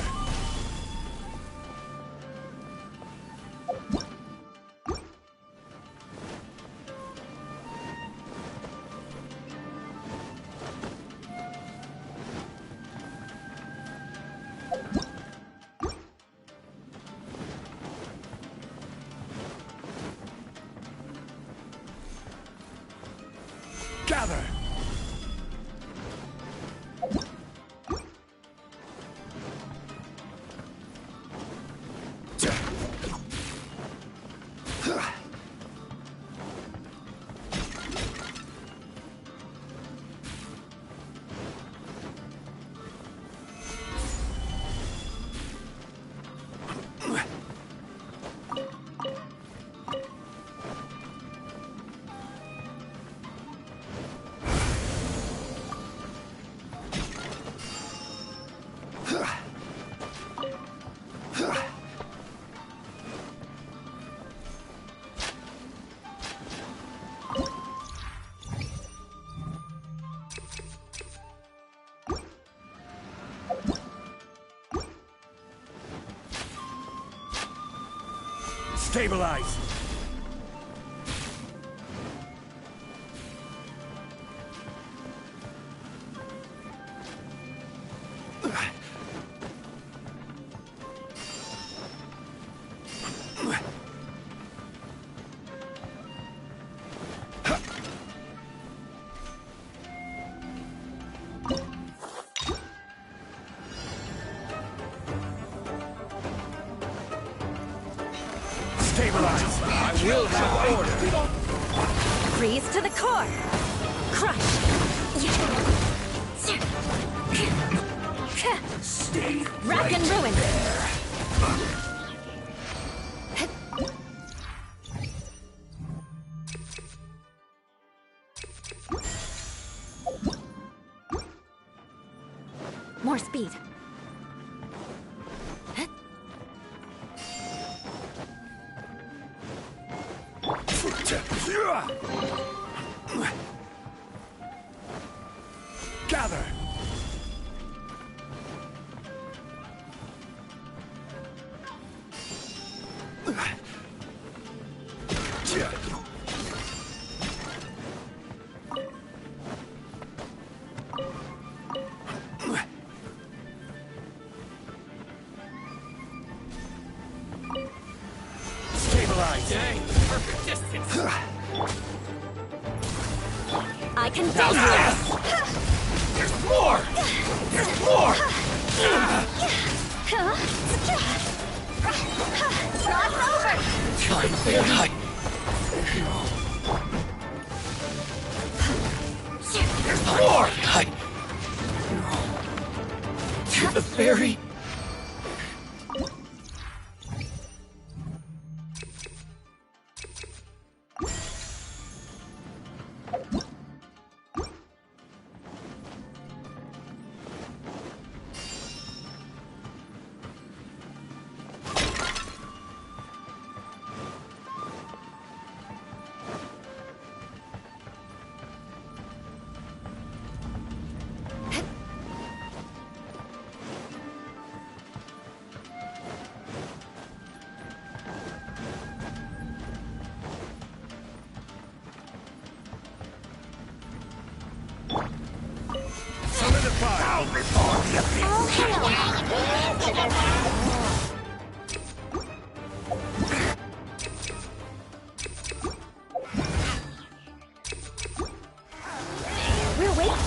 Gather! Stabilize! Stabilize! I will have order! Freeze to the core! Crush! Stay Rack and ruin! More speed. Gather! Stabilize! Dang, perfect distance. I can do this! There's more! There's more! Cross over! Time there, There's more! To the ferry. bow before the abyss. Oh, hello. We're waiting.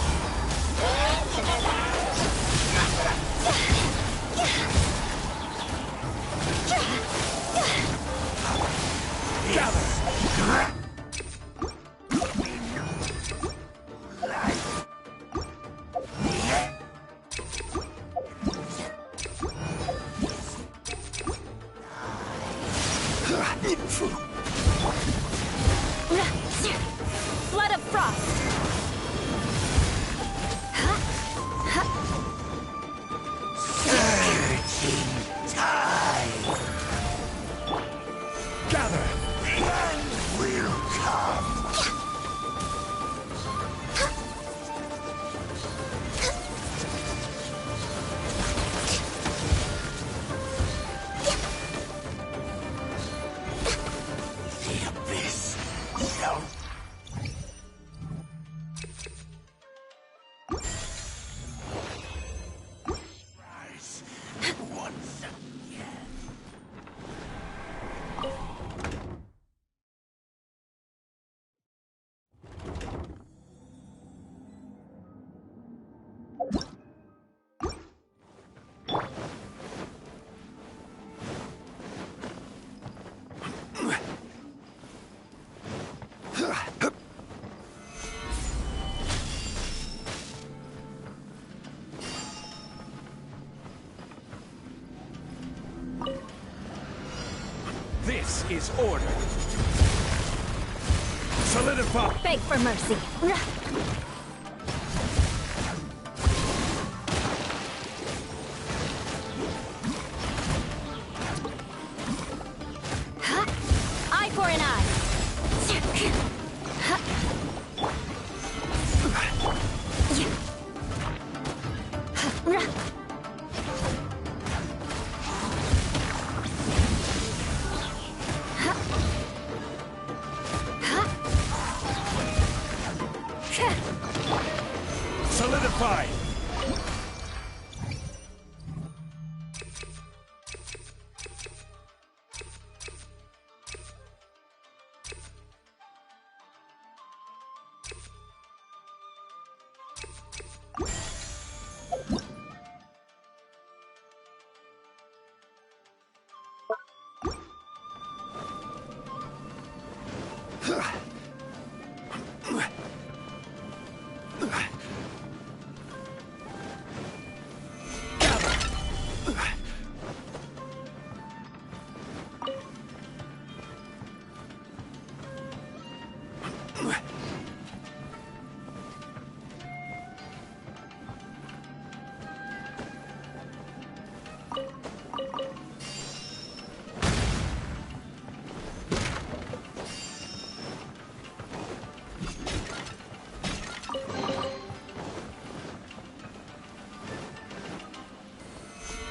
Flood of frost. Surging tide. Gather. The end will come. The abyss shall rise once again. This is order. Solidify. Beg for mercy. Eye for an eye. Solidify.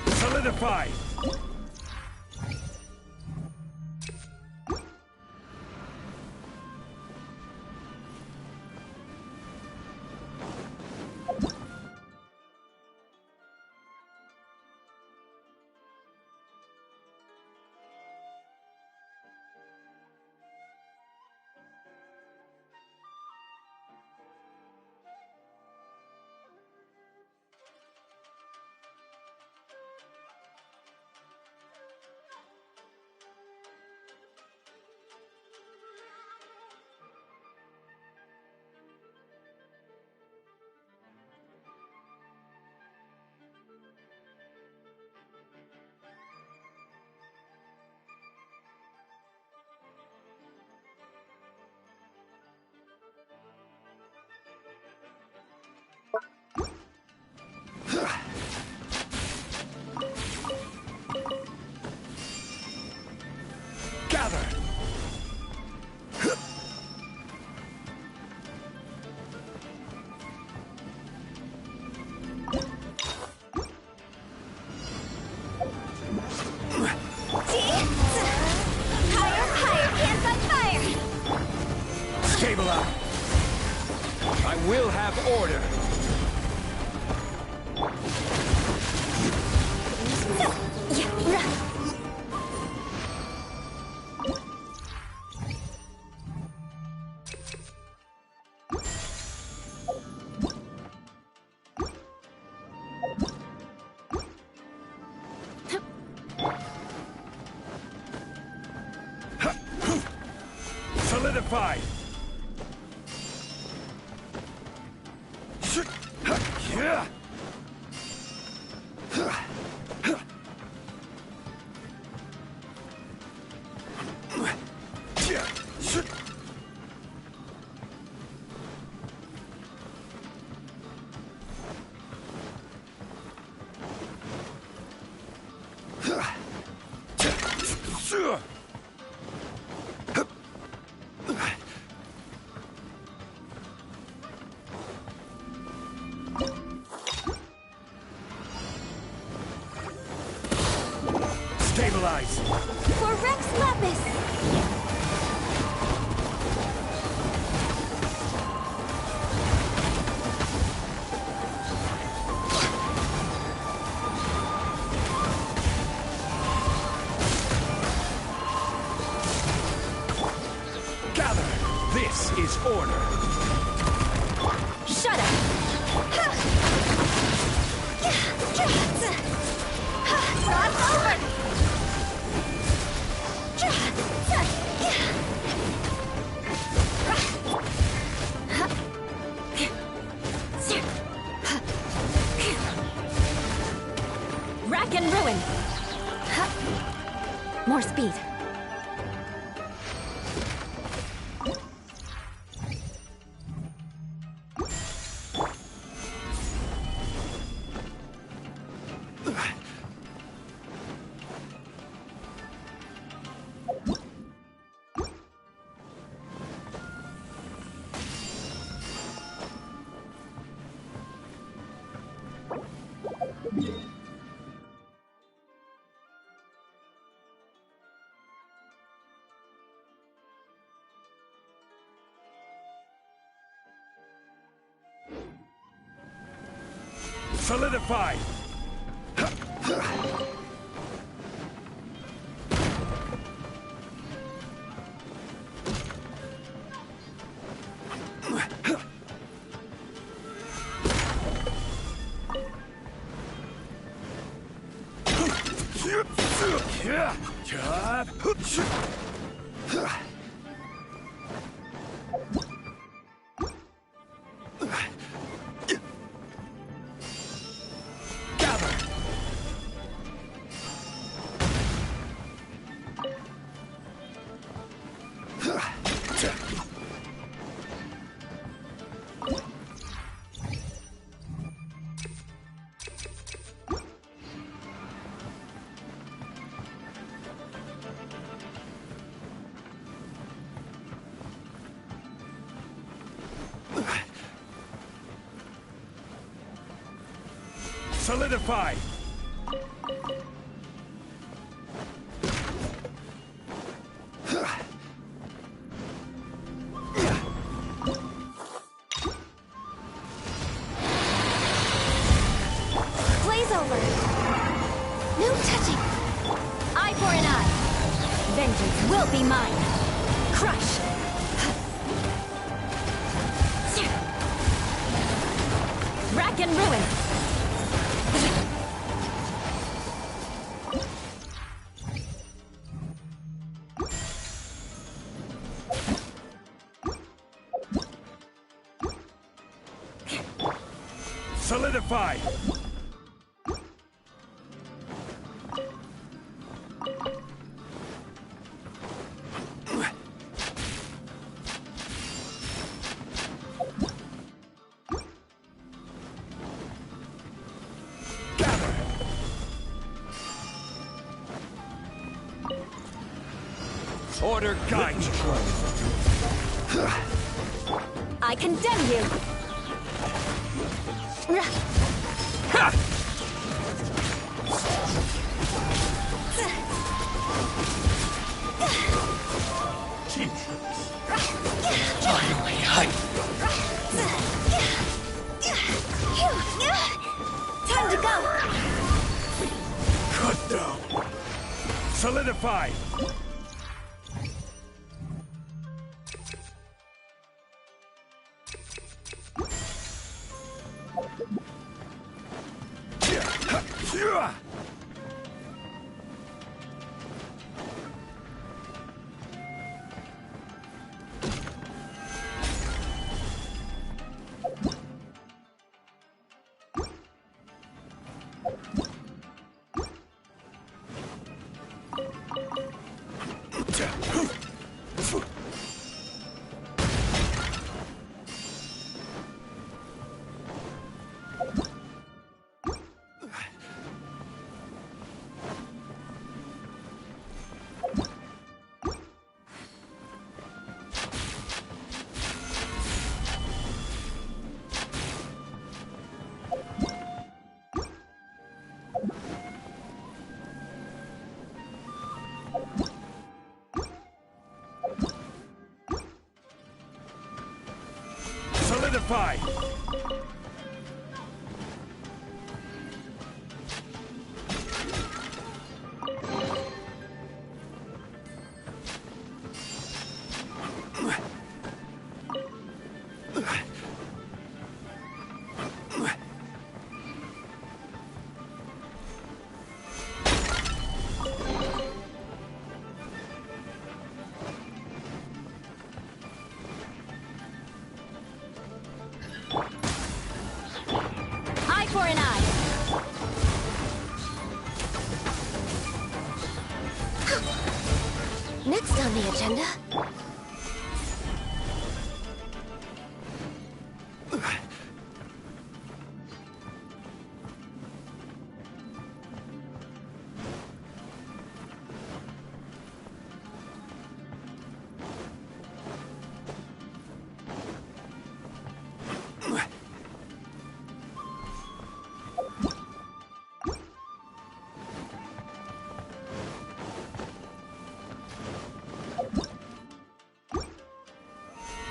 Solidify. Gather. Higher, hands on fire! Stabilize. I will have order. Solidified! Stabilize! For Rex Lapis! Gather! This is order! Shut up! It's over! Rack and ruin! More speed. Solidify! Solidify! Blaze over! No touching! Eye for an eye! Vengeance will be mine! Crush! Rack and ruin! Solidify! Gather! Order guide you! I condemn you! Finally, Time to go! Cut down! Solidify! Solidify! Eye for an eye. Next on the agenda.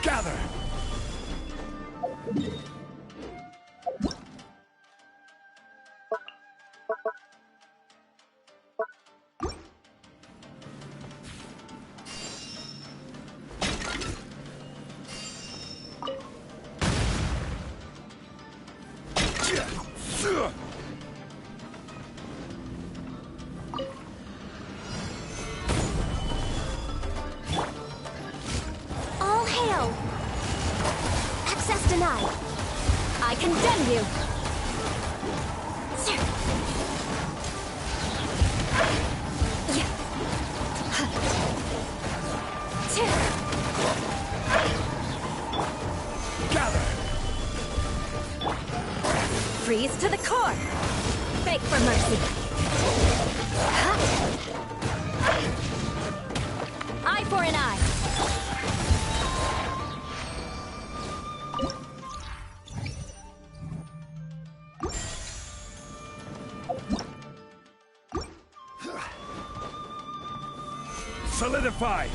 Gather! All hail! Access denied. I condemn you! Gather! Freeze to the core! Beg for mercy! Eye for an eye! Solidify!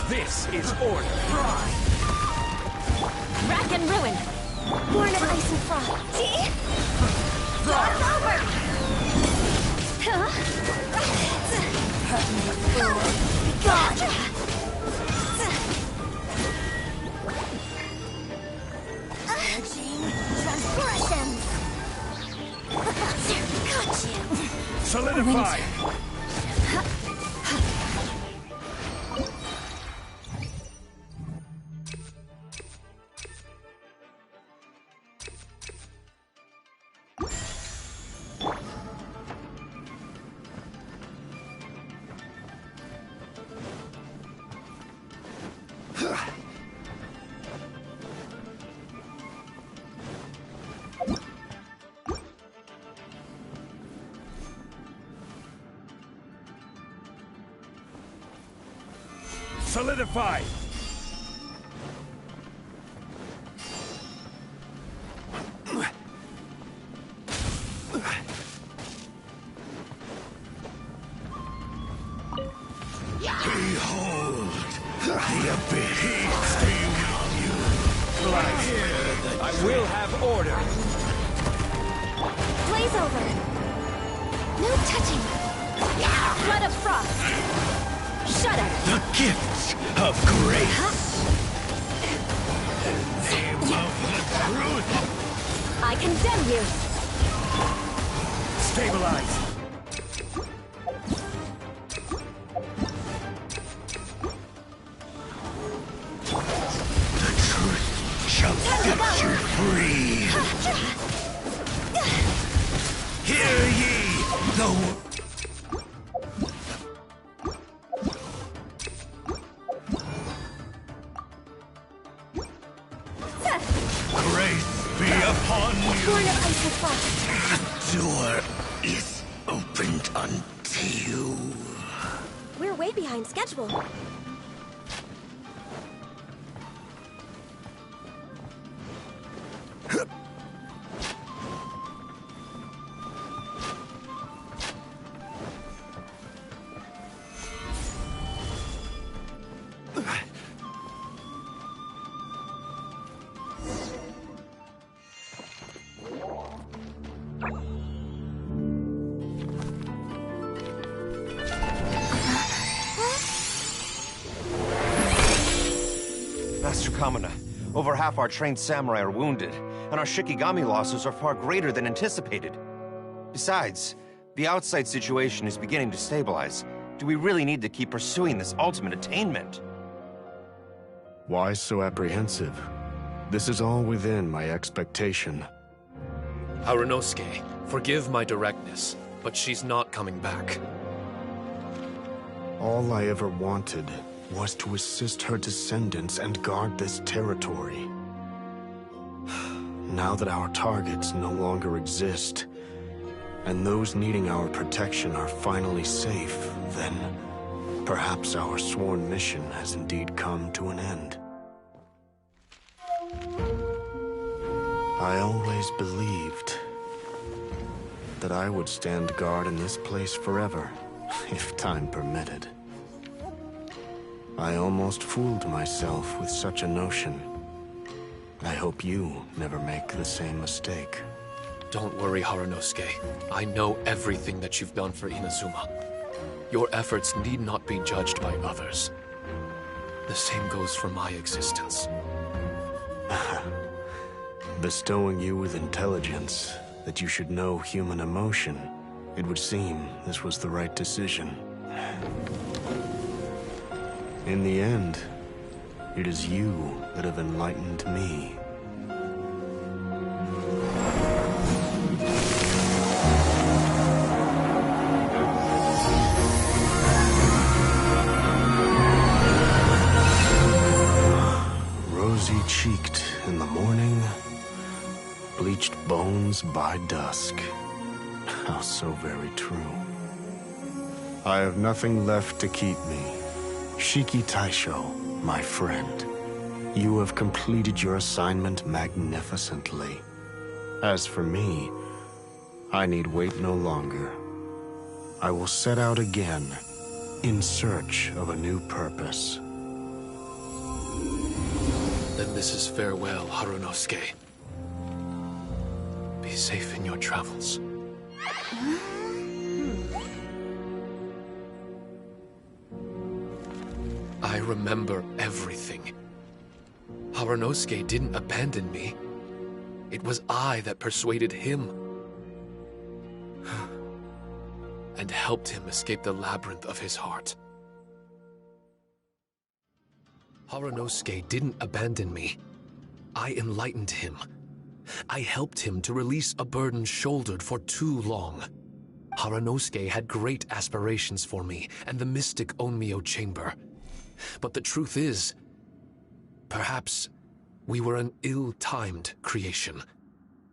This is order. Rack and ruin! Born of ice and frost. See? Dark over! Huh? God! Urging transgressions! Got you! Solidify! solidify! Behold, the abyss be with you. I will have order. Blaze over. No touching. Flood of frost. Shudder. The gifts of grace. Name of the truth. I condemn you. Stabilize. The truth shall set you free. Hear ye the grace be upon you. Born of ice and frost. The door is opened unto you. We're way behind schedule. Master Kamina, over half our trained samurai are wounded, and our Shikigami losses are far greater than anticipated. Besides, the outside situation is beginning to stabilize. Do we really need to keep pursuing this ultimate attainment? Why so apprehensive? This is all within my expectation. Harunosuke, forgive my directness, but she's not coming back. All I ever wanted was to assist her descendants and guard this territory. Now that our targets no longer exist, and those needing our protection are finally safe, then perhaps our sworn mission has indeed come to an end. I always believed that I would stand guard in this place forever, if time permitted. I almost fooled myself with such a notion. I hope you never make the same mistake. Don't worry, Harunosuke. I know everything that you've done for Inazuma. Your efforts need not be judged by others. The same goes for my existence. Bestowing you with intelligence, that you should know human emotion, it would seem this was the right decision. In the end, it is you that have enlightened me. Rosy-cheeked in the morning, bleached bones by dusk. How so very true. I have nothing left to keep me. Shiki Taisho, my friend, you have completed your assignment magnificently. As for me, I need wait no longer. I will set out again, in search of a new purpose. Then this is farewell, Harunosuke. Be safe in your travels. I remember everything. Harunosuke didn't abandon me. It was I that persuaded him. And helped him escape the labyrinth of his heart. Harunosuke didn't abandon me. I enlightened him. I helped him to release a burden shouldered for too long. Harunosuke had great aspirations for me and the mystic Onmyo chamber. But the truth is, perhaps we were an ill-timed creation.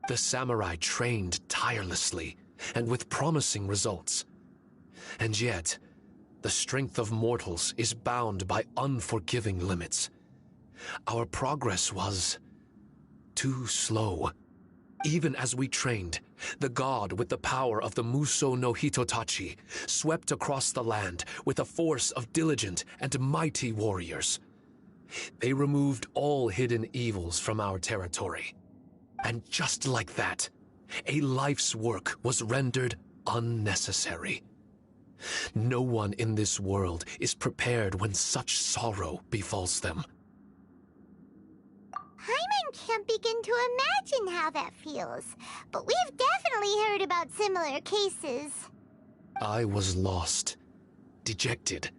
The samurai trained tirelessly and with promising results. And yet, the strength of mortals is bound by unforgiving limits. Our progress was too slow. Even as we trained, the god with the power of the Muso no Hitotachi swept across the land with a force of diligent and mighty warriors. They removed all hidden evils from our territory. And just like that, a life's work was rendered unnecessary. No one in this world is prepared when such sorrow befalls them. Paimon can't begin to imagine how that feels, but we've definitely heard about similar cases. I was lost, dejected,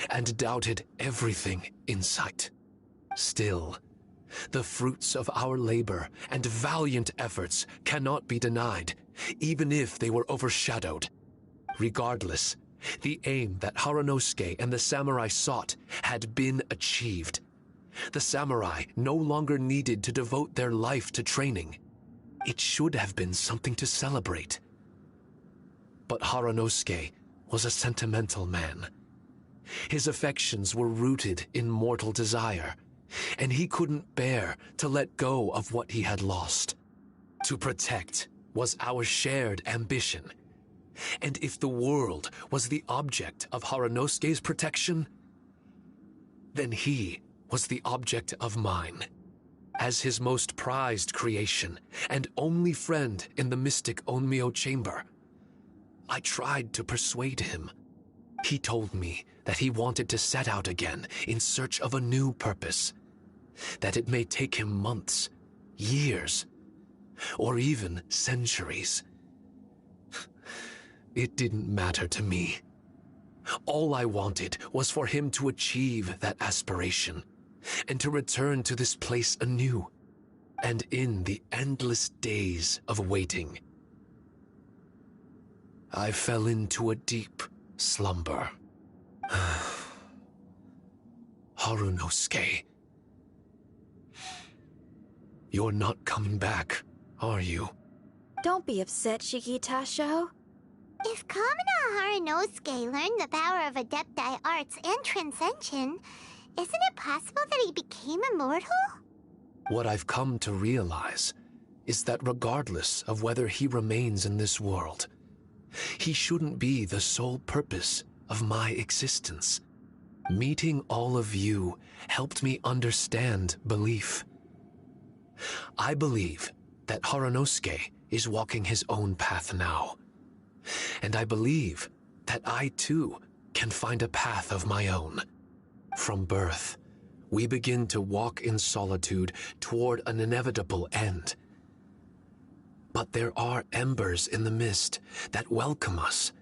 and doubted everything in sight. Still, the fruits of our labor and valiant efforts cannot be denied, even if they were overshadowed. Regardless, the aim that Haranosuke and the samurai sought had been achieved. The samurai no longer needed to devote their life to training. It should have been something to celebrate. But Haranosuke was a sentimental man. His affections were rooted in mortal desire, and he couldn't bear to let go of what he had lost. To protect was our shared ambition. And if the world was the object of Haranosuke's protection, then he was the object of mine. As his most prized creation and only friend in the mystic Onmyo chamber, I tried to persuade him. He told me that he wanted to set out again in search of a new purpose, that it may take him months, years, or even centuries. It didn't matter to me. All I wanted was for him to achieve that aspiration, and to return to this place anew, and in the endless days of waiting, I fell into a deep slumber. Harunosuke, you're not coming back, are you? Don't be upset, Shikitasho. If Kamina Haranosuke learned the power of Adepti Arts and Transcension, isn't it possible that he became immortal? What I've come to realize is that regardless of whether he remains in this world, he shouldn't be the sole purpose of my existence. Meeting all of you helped me understand belief. I believe that Haranosuke is walking his own path now. And I believe that I too can find a path of my own. From birth, we begin to walk in solitude toward an inevitable end. But there are embers in the mist that welcome us,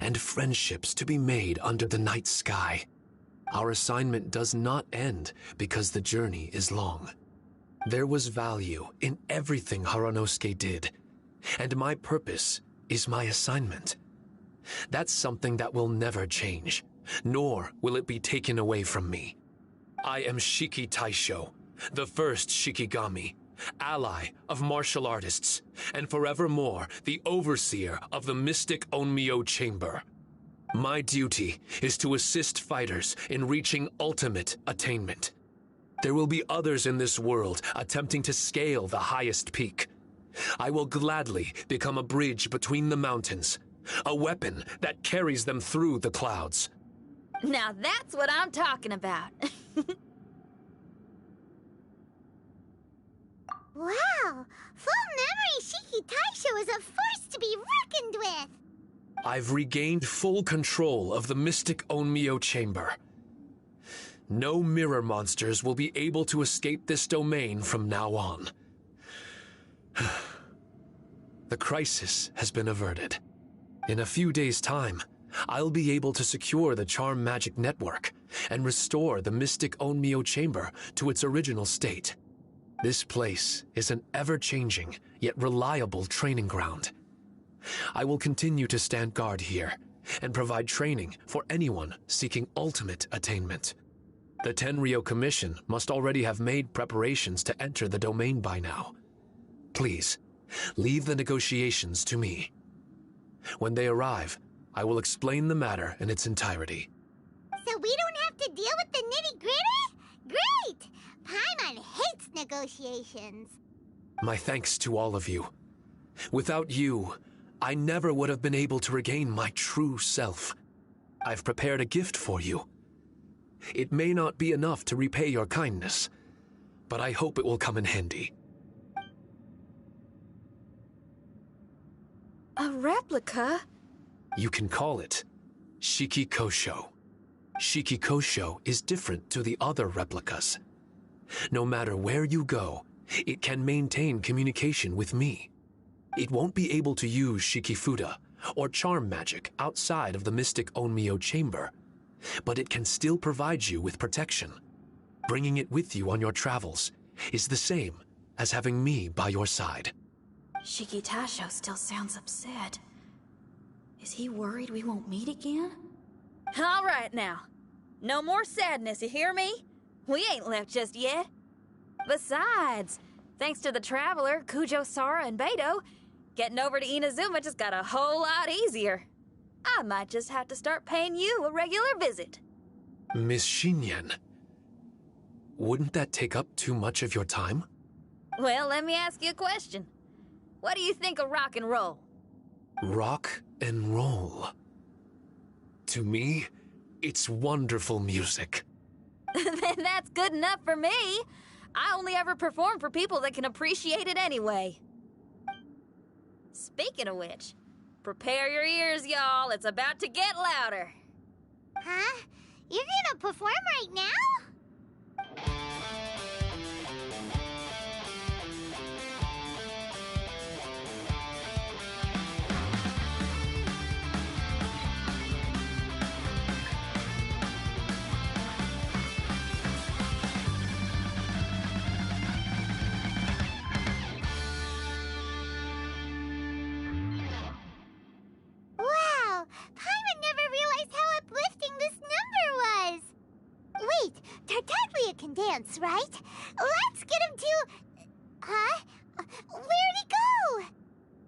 and friendships to be made under the night sky. Our assignment does not end because the journey is long. There was value in everything Haranosuke did, and my purpose is my assignment. That's something that will never change, nor will it be taken away from me. I am Shiki Taisho, the first Shikigami, ally of martial artists, and forevermore the overseer of the mystic Onmyo chamber. My duty is to assist fighters in reaching ultimate attainment. There will be others in this world attempting to scale the highest peak. I will gladly become a bridge between the mountains, a weapon that carries them through the clouds. Now that's what I'm talking about. Wow! Full memory Shiki Taisho is a force to be reckoned with! I've regained full control of the mystic Onmyo chamber. No mirror monsters will be able to escape this domain from now on. The crisis has been averted. In a few days' time, I'll be able to secure the charm magic network and restore the mystic Onmyo chamber to its original state. This place is an ever-changing yet reliable training ground. I will continue to stand guard here and provide training for anyone seeking ultimate attainment. The Tenryo Commission must already have made preparations to enter the domain by now. Please, leave the negotiations to me. When they arrive, I will explain the matter in its entirety. negotiations. My thanks to all of you. Without you, I never would have been able to regain my true self. I've prepared a gift for you. It may not be enough to repay your kindness, but I hope it will come in handy. A replica? You can call it Shiki Kosho. Shiki Kosho is different to the other replicas. No matter where you go, it can maintain communication with me. It won't be able to use Shikifuda or charm magic outside of the Mystic Onmyo chamber, but it can still provide you with protection. Bringing it with you on your travels is the same as having me by your side. Shiki Tasho still sounds upset. Is he worried we won't meet again? All right now. No more sadness, you hear me? We ain't left just yet. Besides, thanks to the Traveler, Kujo, Sara, and Beidou, getting over to Inazuma just got a whole lot easier. I might just have to start paying you a regular visit. Miss Xinyan, wouldn't that take up too much of your time? Well, let me ask you a question. What do you think of rock and roll? Rock and roll. To me, it's wonderful music. Then that's good enough for me. I only ever perform for people that can appreciate it anyway. Speaking of which, prepare your ears, y'all. It's about to get louder. Huh? You're gonna perform right now? Wow! Paimon never realized how uplifting this number was! Wait, Tartaglia can dance, right? Let's get him to... Huh? Where'd he go?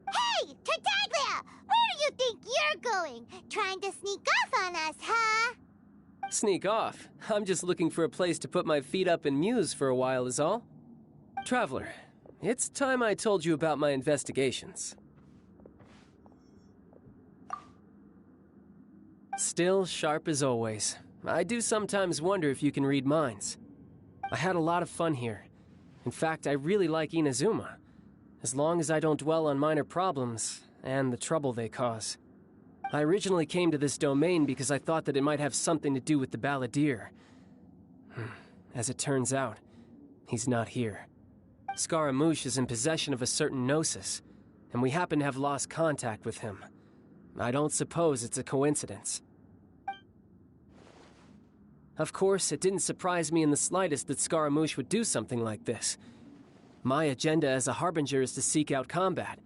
Hey, Tartaglia! Where do you think you're going? Trying to sneak off on us, huh? Sneak off? I'm just looking for a place to put my feet up and muse for a while is all. Traveler, it's time I told you about my investigations. Still sharp as always. I do sometimes wonder if you can read minds. I had a lot of fun here. In fact, I really like Inazuma. As long as I don't dwell on minor problems and the trouble they cause. I originally came to this domain because I thought that it might have something to do with the balladeer. As it turns out, he's not here. Scaramouche is in possession of a certain gnosis, and we happen to have lost contact with him. I don't suppose it's a coincidence. Of course, it didn't surprise me in the slightest that Scaramouche would do something like this. My agenda as a Harbinger is to seek out combat,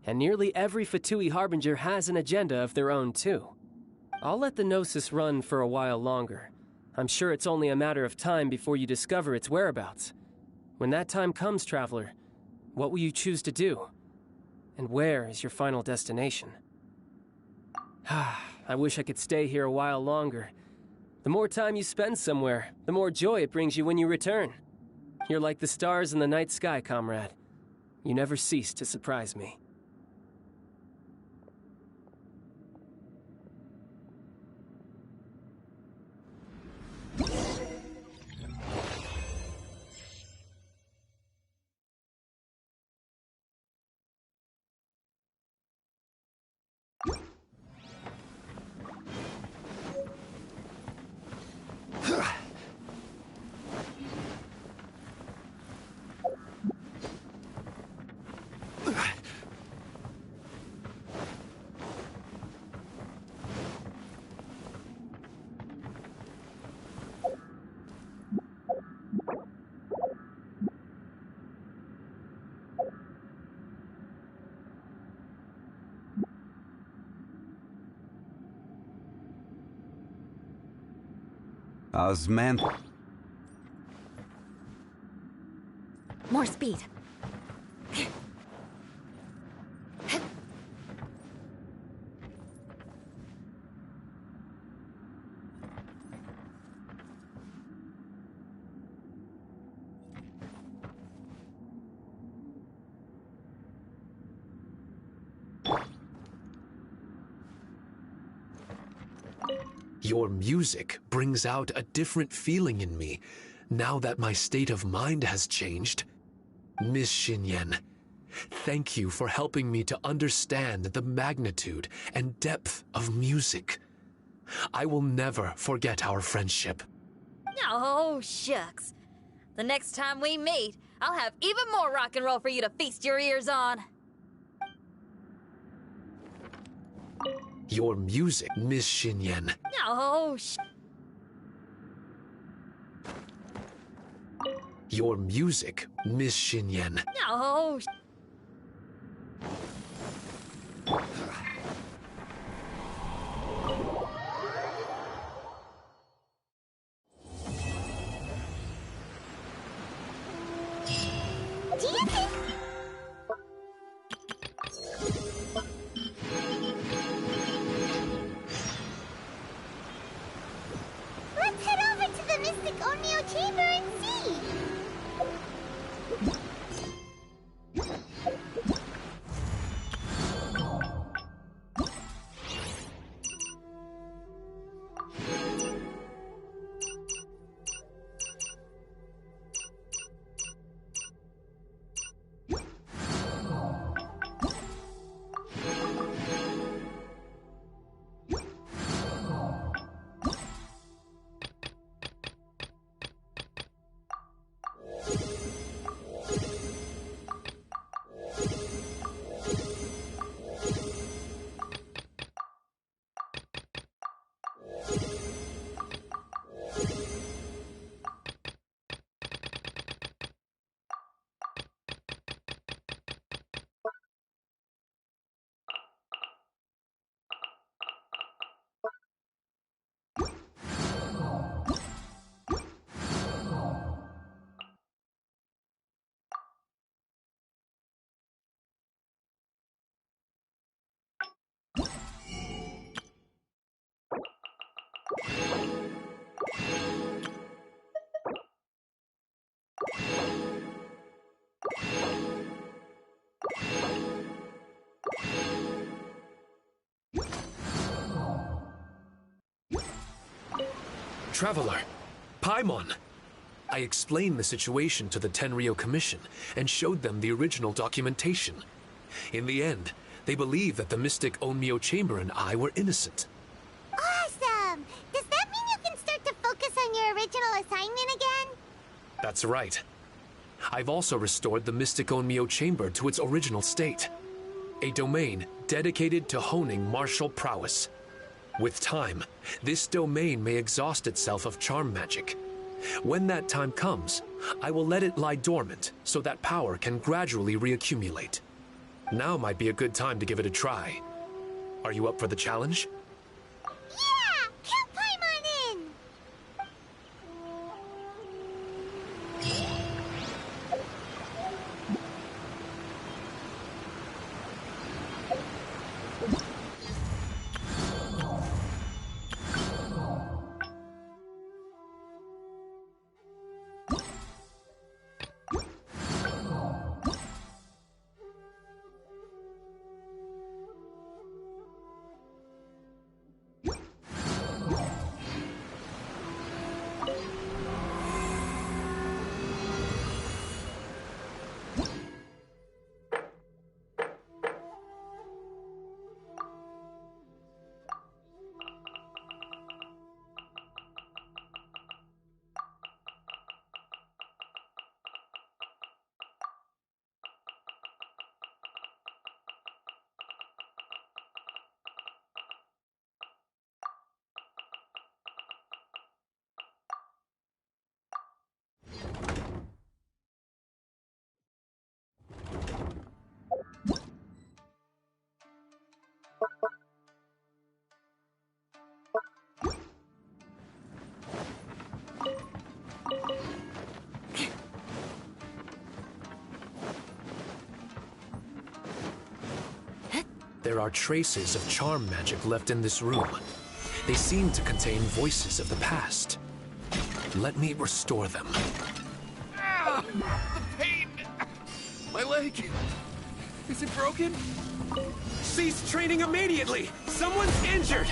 and nearly every Fatui Harbinger has an agenda of their own too. I'll let the Gnosis run for a while longer. I'm sure it's only a matter of time before you discover its whereabouts. When that time comes, Traveler, what will you choose to do? And where is your final destination? I wish I could stay here a while longer. The more time you spend somewhere, the more joy it brings you when you return. You're like the stars in the night sky, comrade. You never cease to surprise me. Osman. More speed. Your music brings out a different feeling in me now that my state of mind has changed. Miss Xinyan, thank you for helping me to understand the magnitude and depth of music. I will never forget our friendship. Oh, shucks. The next time we meet, I'll have even more rock and roll for you to feast your ears on. Your music, Miss Xinyan. Oh, Your music, Miss Xinyan. Oh, Do you think... Let's head over to the Mystic Onmyo Chamber and see! Traveler, Paimon. I explained the situation to the Tenryou Commission and showed them the original documentation. In the end, they believed that the Mystic Onmyo Chamber and I were innocent. Awesome! Does that mean you can start to focus on your original assignment again? That's right. I've also restored the Mystic Onmyo Chamber to its original state. A domain dedicated to honing martial prowess. With time, this domain may exhaust itself of charm magic. When that time comes, I will let it lie dormant so that power can gradually reaccumulate. Now might be a good time to give it a try. Are you up for the challenge? Yeah! Count Paimon in! There are traces of charm magic left in this room. They seem to contain voices of the past. Let me restore them. Ah, the pain! My leg! Is it broken? Cease training immediately! Someone's injured!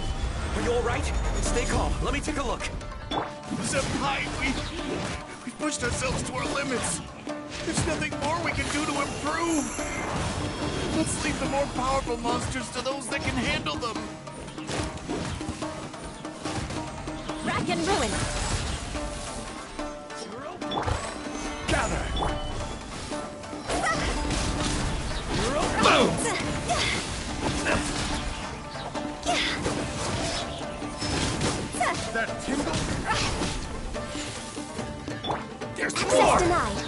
Are you alright? Stay calm. Let me take a look. Senpai, we've pushed ourselves to our limits. There's nothing more we can do to improve. Let's leave the more powerful monsters to those that can handle them. Rack and ruin. Gather. Boom! That tingle. There's Access more. denied.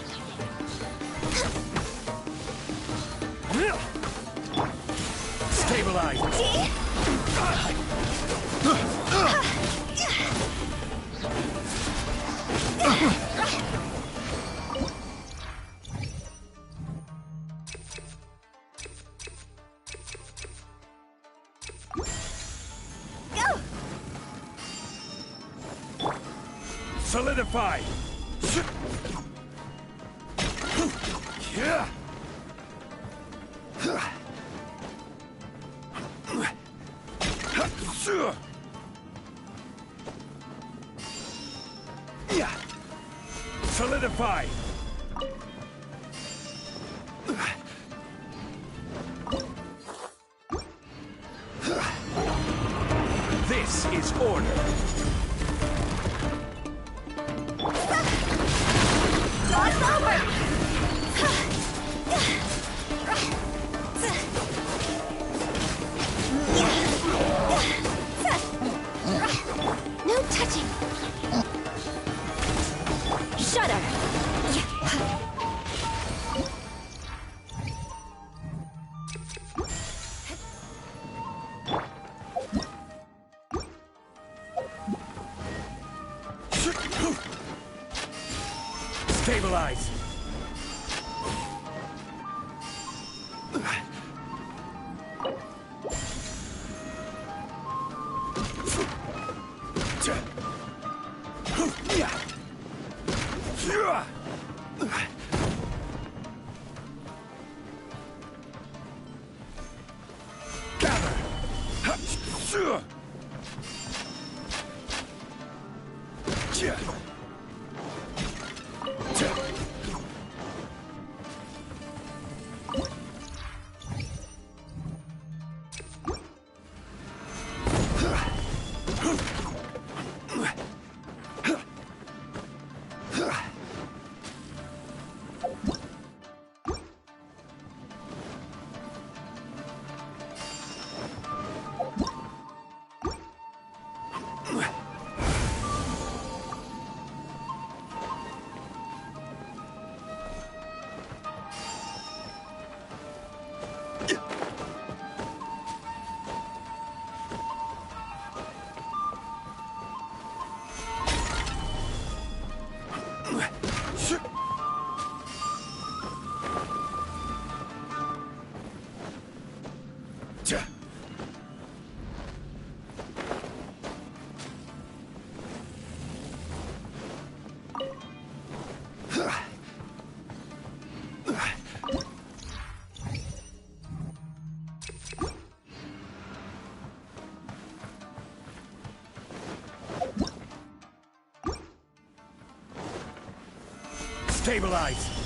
Stabilize. Solidify. Yeah. Solidify. This is order. It's over! No touching! Shudder! Stabilize. Stabilize.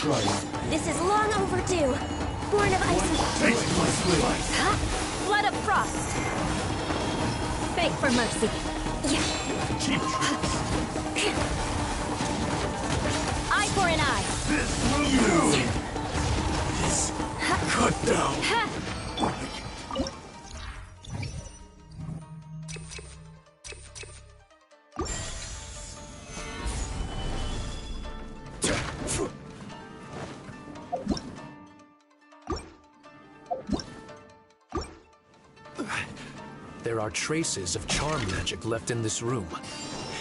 This is long overdue. Born of ice and... Taste my slice. Huh? Blood of frost. Beg for mercy. Yeah. Cheap tricks. Eye for an eye. This will do. This cut down. Ha! There are traces of charm magic left in this room.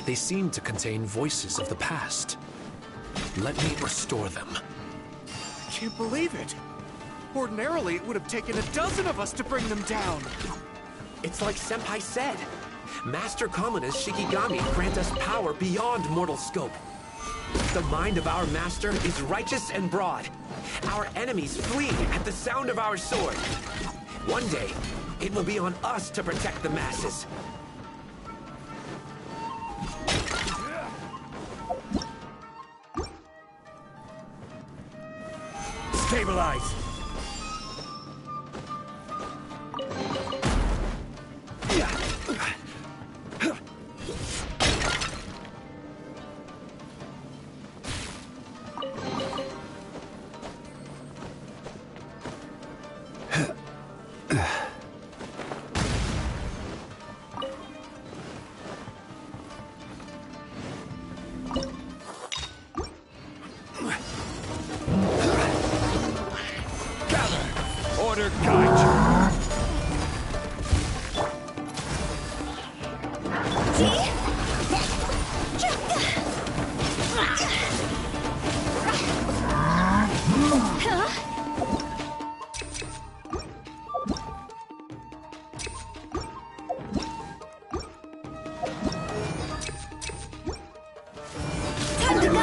They seem to contain voices of the past. Let me restore them. I can't believe it. Ordinarily, it would have taken a dozen of us to bring them down. It's like Senpai said. Master Kamina's Shikigami grant us power beyond mortal scope. The mind of our master is righteous and broad. Our enemies flee at the sound of our sword. One day, it will be on us to protect the masses. Stabilize. Order guide you. Time to go!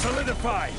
Solidify.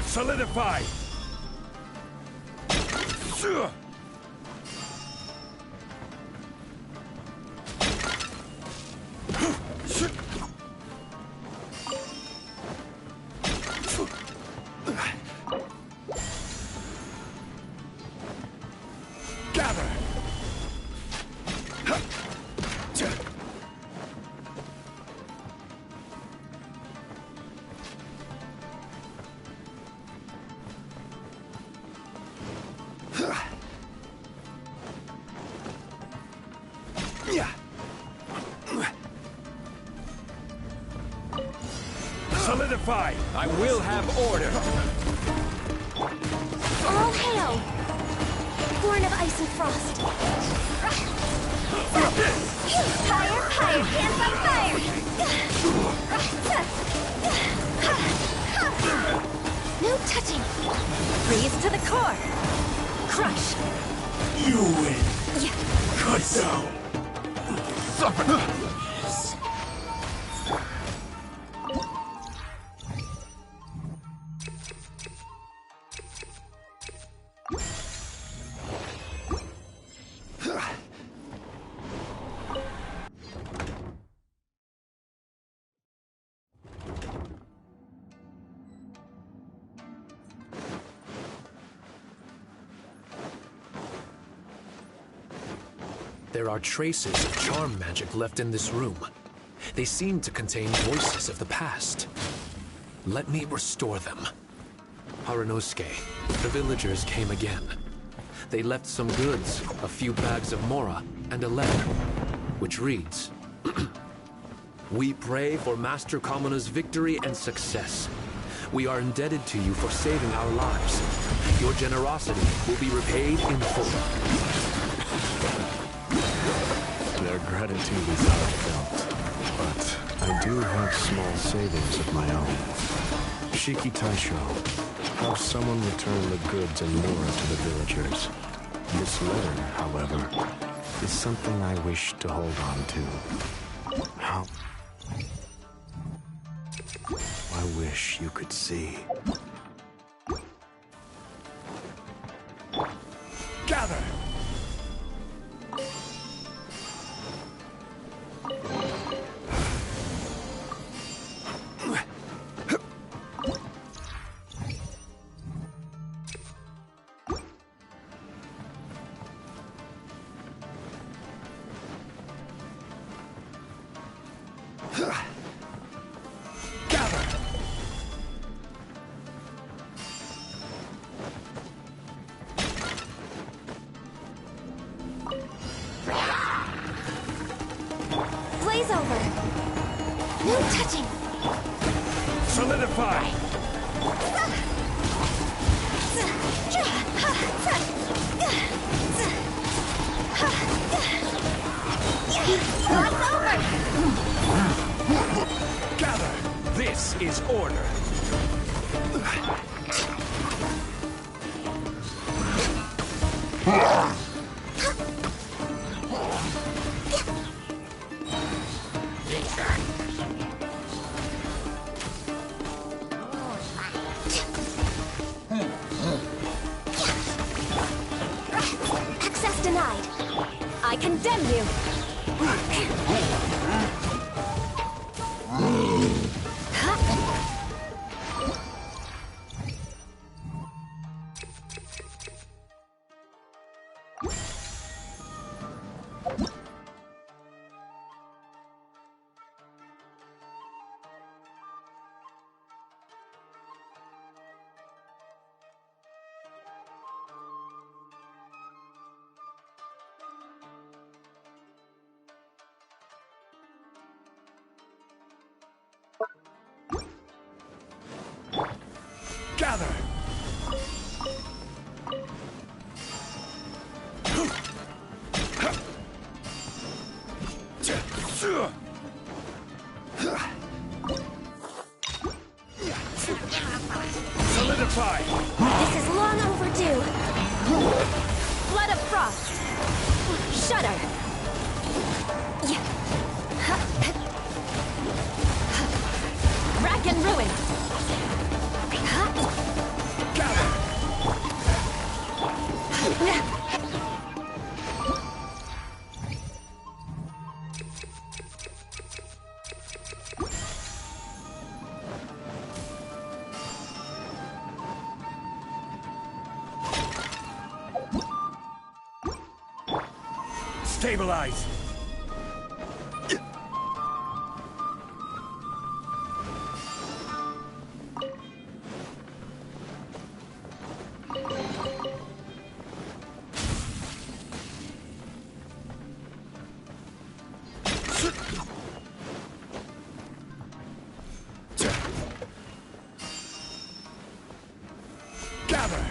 Solidify! Gather! Solidify! I will have order! All hail! Born of ice and frost. Higher, higher, hands on fire! No touching! Freeze to the core! Crush! You win! Yeah. Cut down! Suffer! There are traces of charm magic left in this room. They seem to contain voices of the past. Let me restore them. Haranosuke, the villagers came again. They left some goods, a few bags of mora, and a letter, which reads, We pray for Master Kamina's victory and success. We are indebted to you for saving our lives. Your generosity will be repaid in full. Their gratitude is heartfelt, but I do have small savings of my own. Shiki Taisho, have someone return the goods and mora to the villagers. This letter, however, is something I wish to hold on to. How? I wish you could see. Gather! Blaze over. No touching. Solidify! God's over! Gather! This is order! Access denied. I condemn you. Gather! Solidify! This is long overdue. Blood of Frost. Shudder. Rack and ruin. Stabilize! Gather!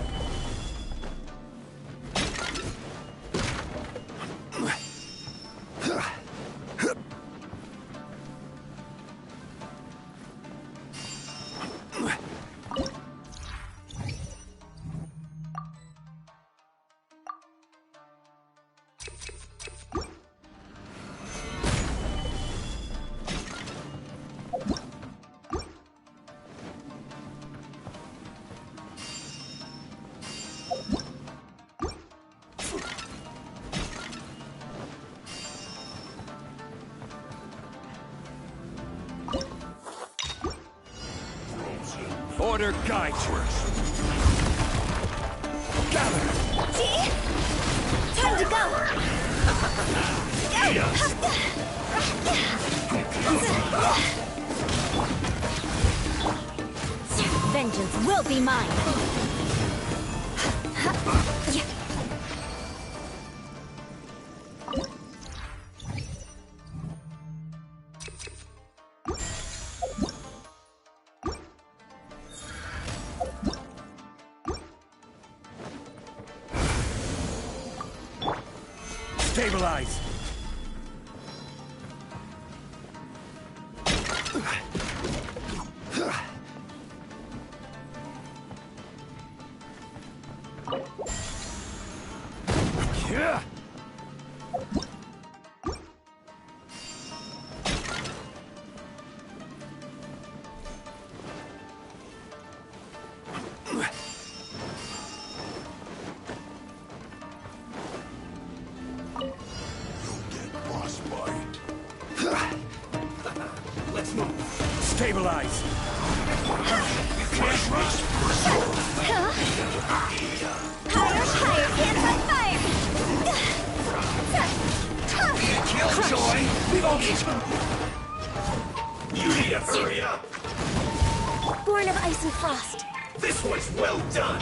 Order guide you. Gather! Time to go! will be mine! Stabilize! Yeah. Let's move. Stabilize. Higher, hands on fire! Killjoy! You need to hurry up! Born of ice and frost. This one's well done!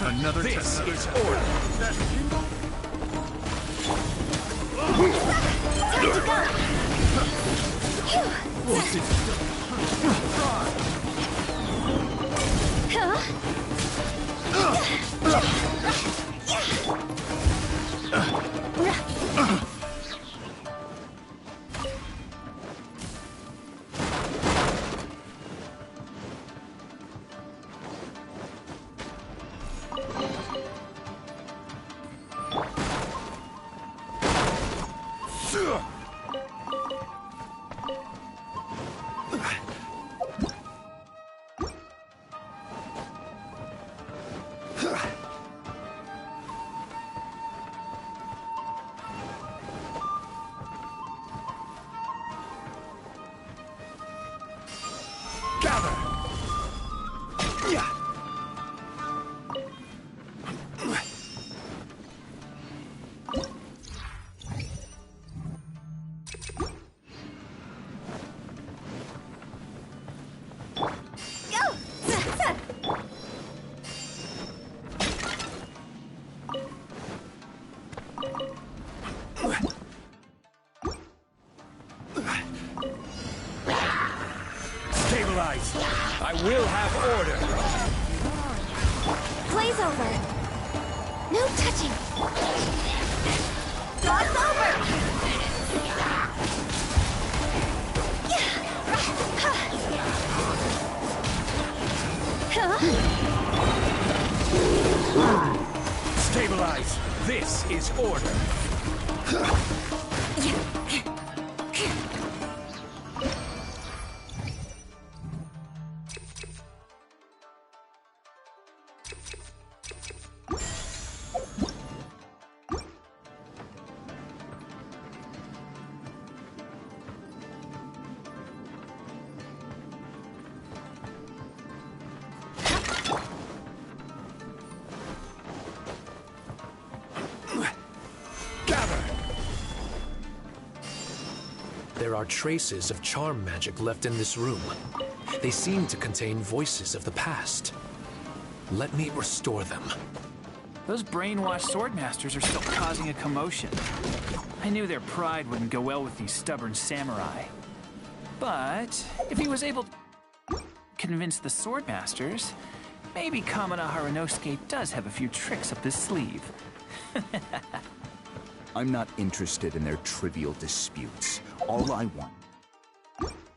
Another This test. is order. Gather! Yeah! Stabilize! I will have order! Blaze over! No touching! Gloss over! Stabilize! This is order! There are traces of charm magic left in this room. They seem to contain voices of the past. Let me restore them. Those brainwashed swordmasters are still causing a commotion. I knew their pride wouldn't go well with these stubborn samurai. But if he was able to convince the swordmasters, maybe Kamina Harunosuke does have a few tricks up his sleeve. I'm not interested in their trivial disputes. All I want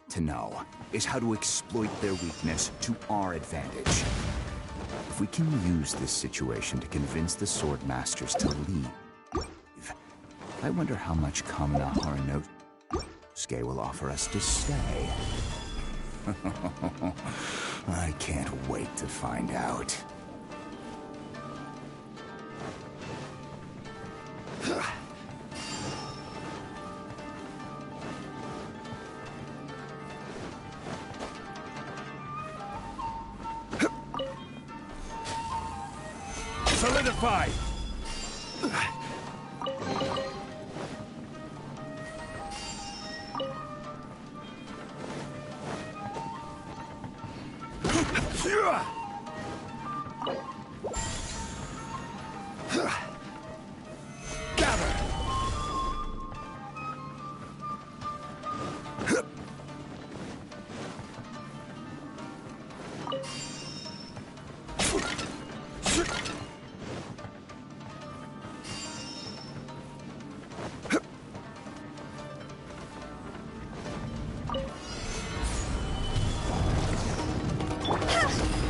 to know is how to exploit their weakness to our advantage. If we can use this situation to convince the sword masters to leave, I wonder how much Kamina Harunosuke will offer us to stay. I can't wait to find out. Solidify!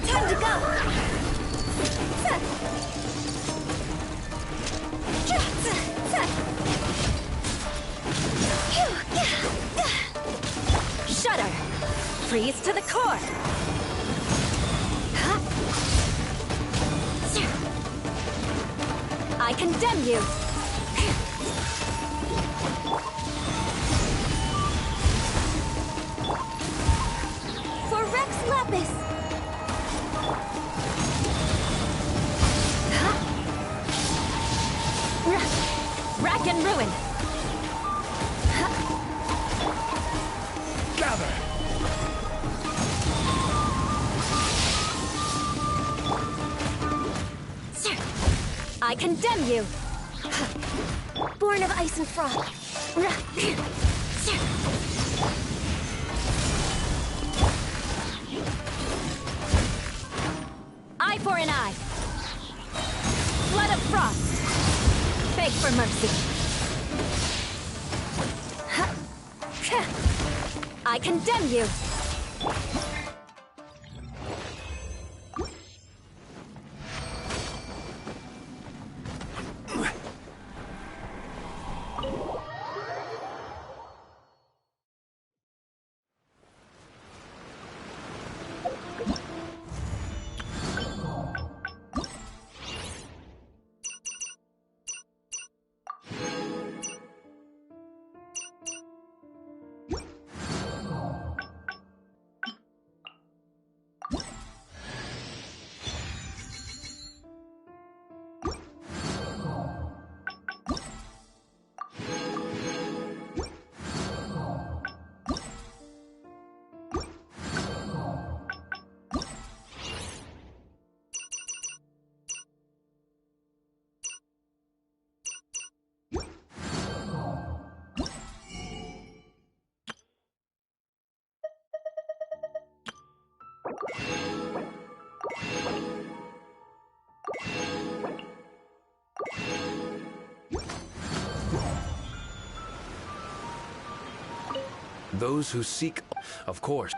Time to go! Shudder! Freeze to the core! I condemn you! For Rex Lapis! Rack and ruin! Gather! I condemn you! Born of ice and froth! Eye for an eye! Blood of frost! Beg for mercy! I condemn you! Those who seek, of course.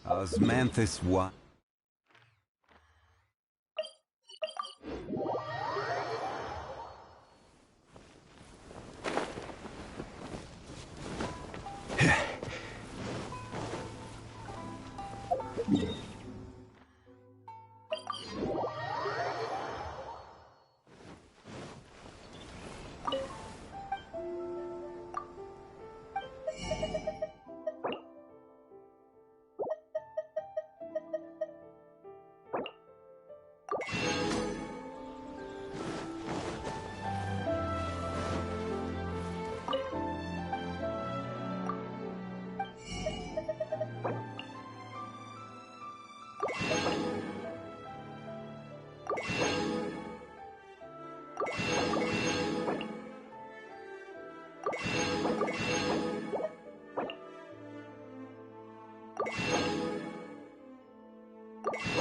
Osmanthus what? Error.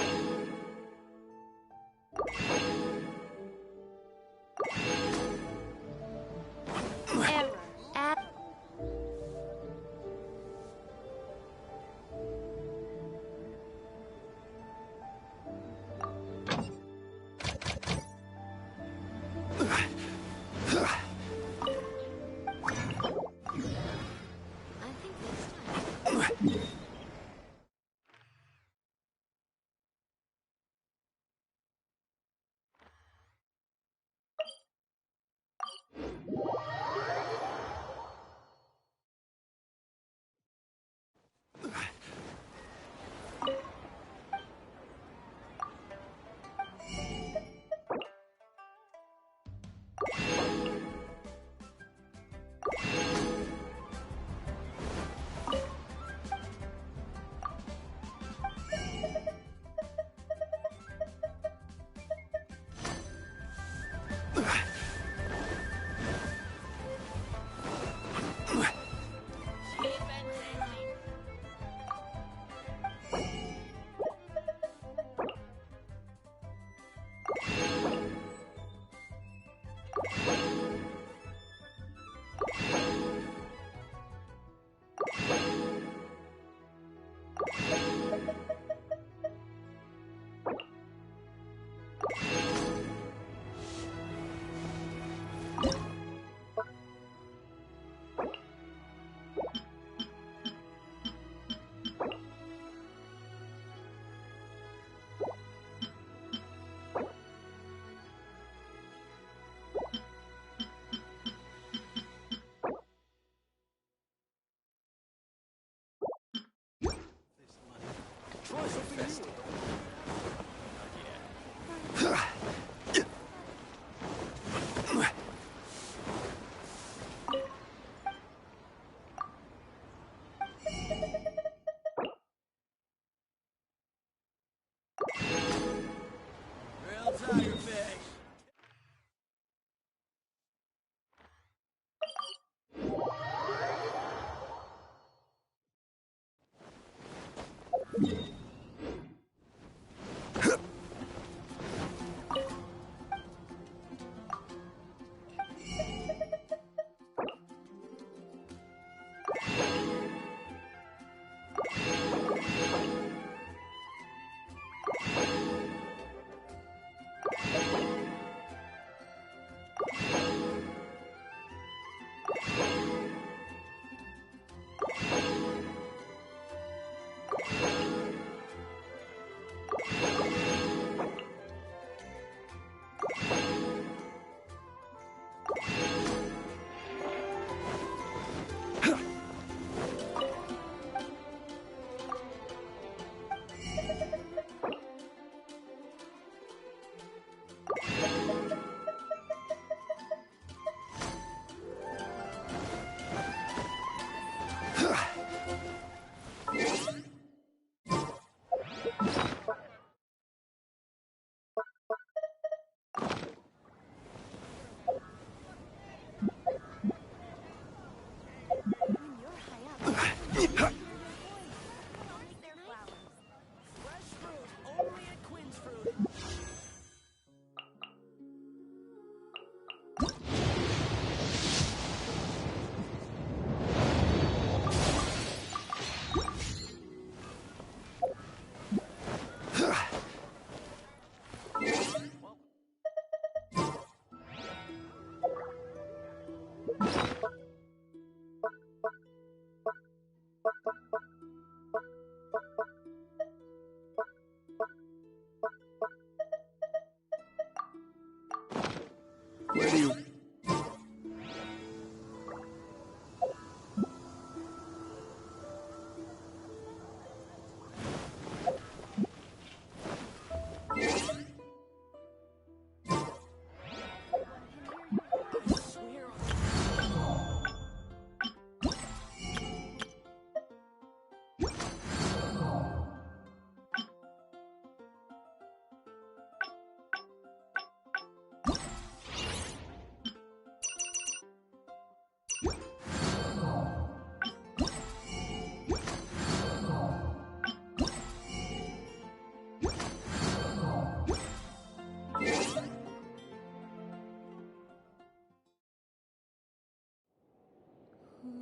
Real tiger.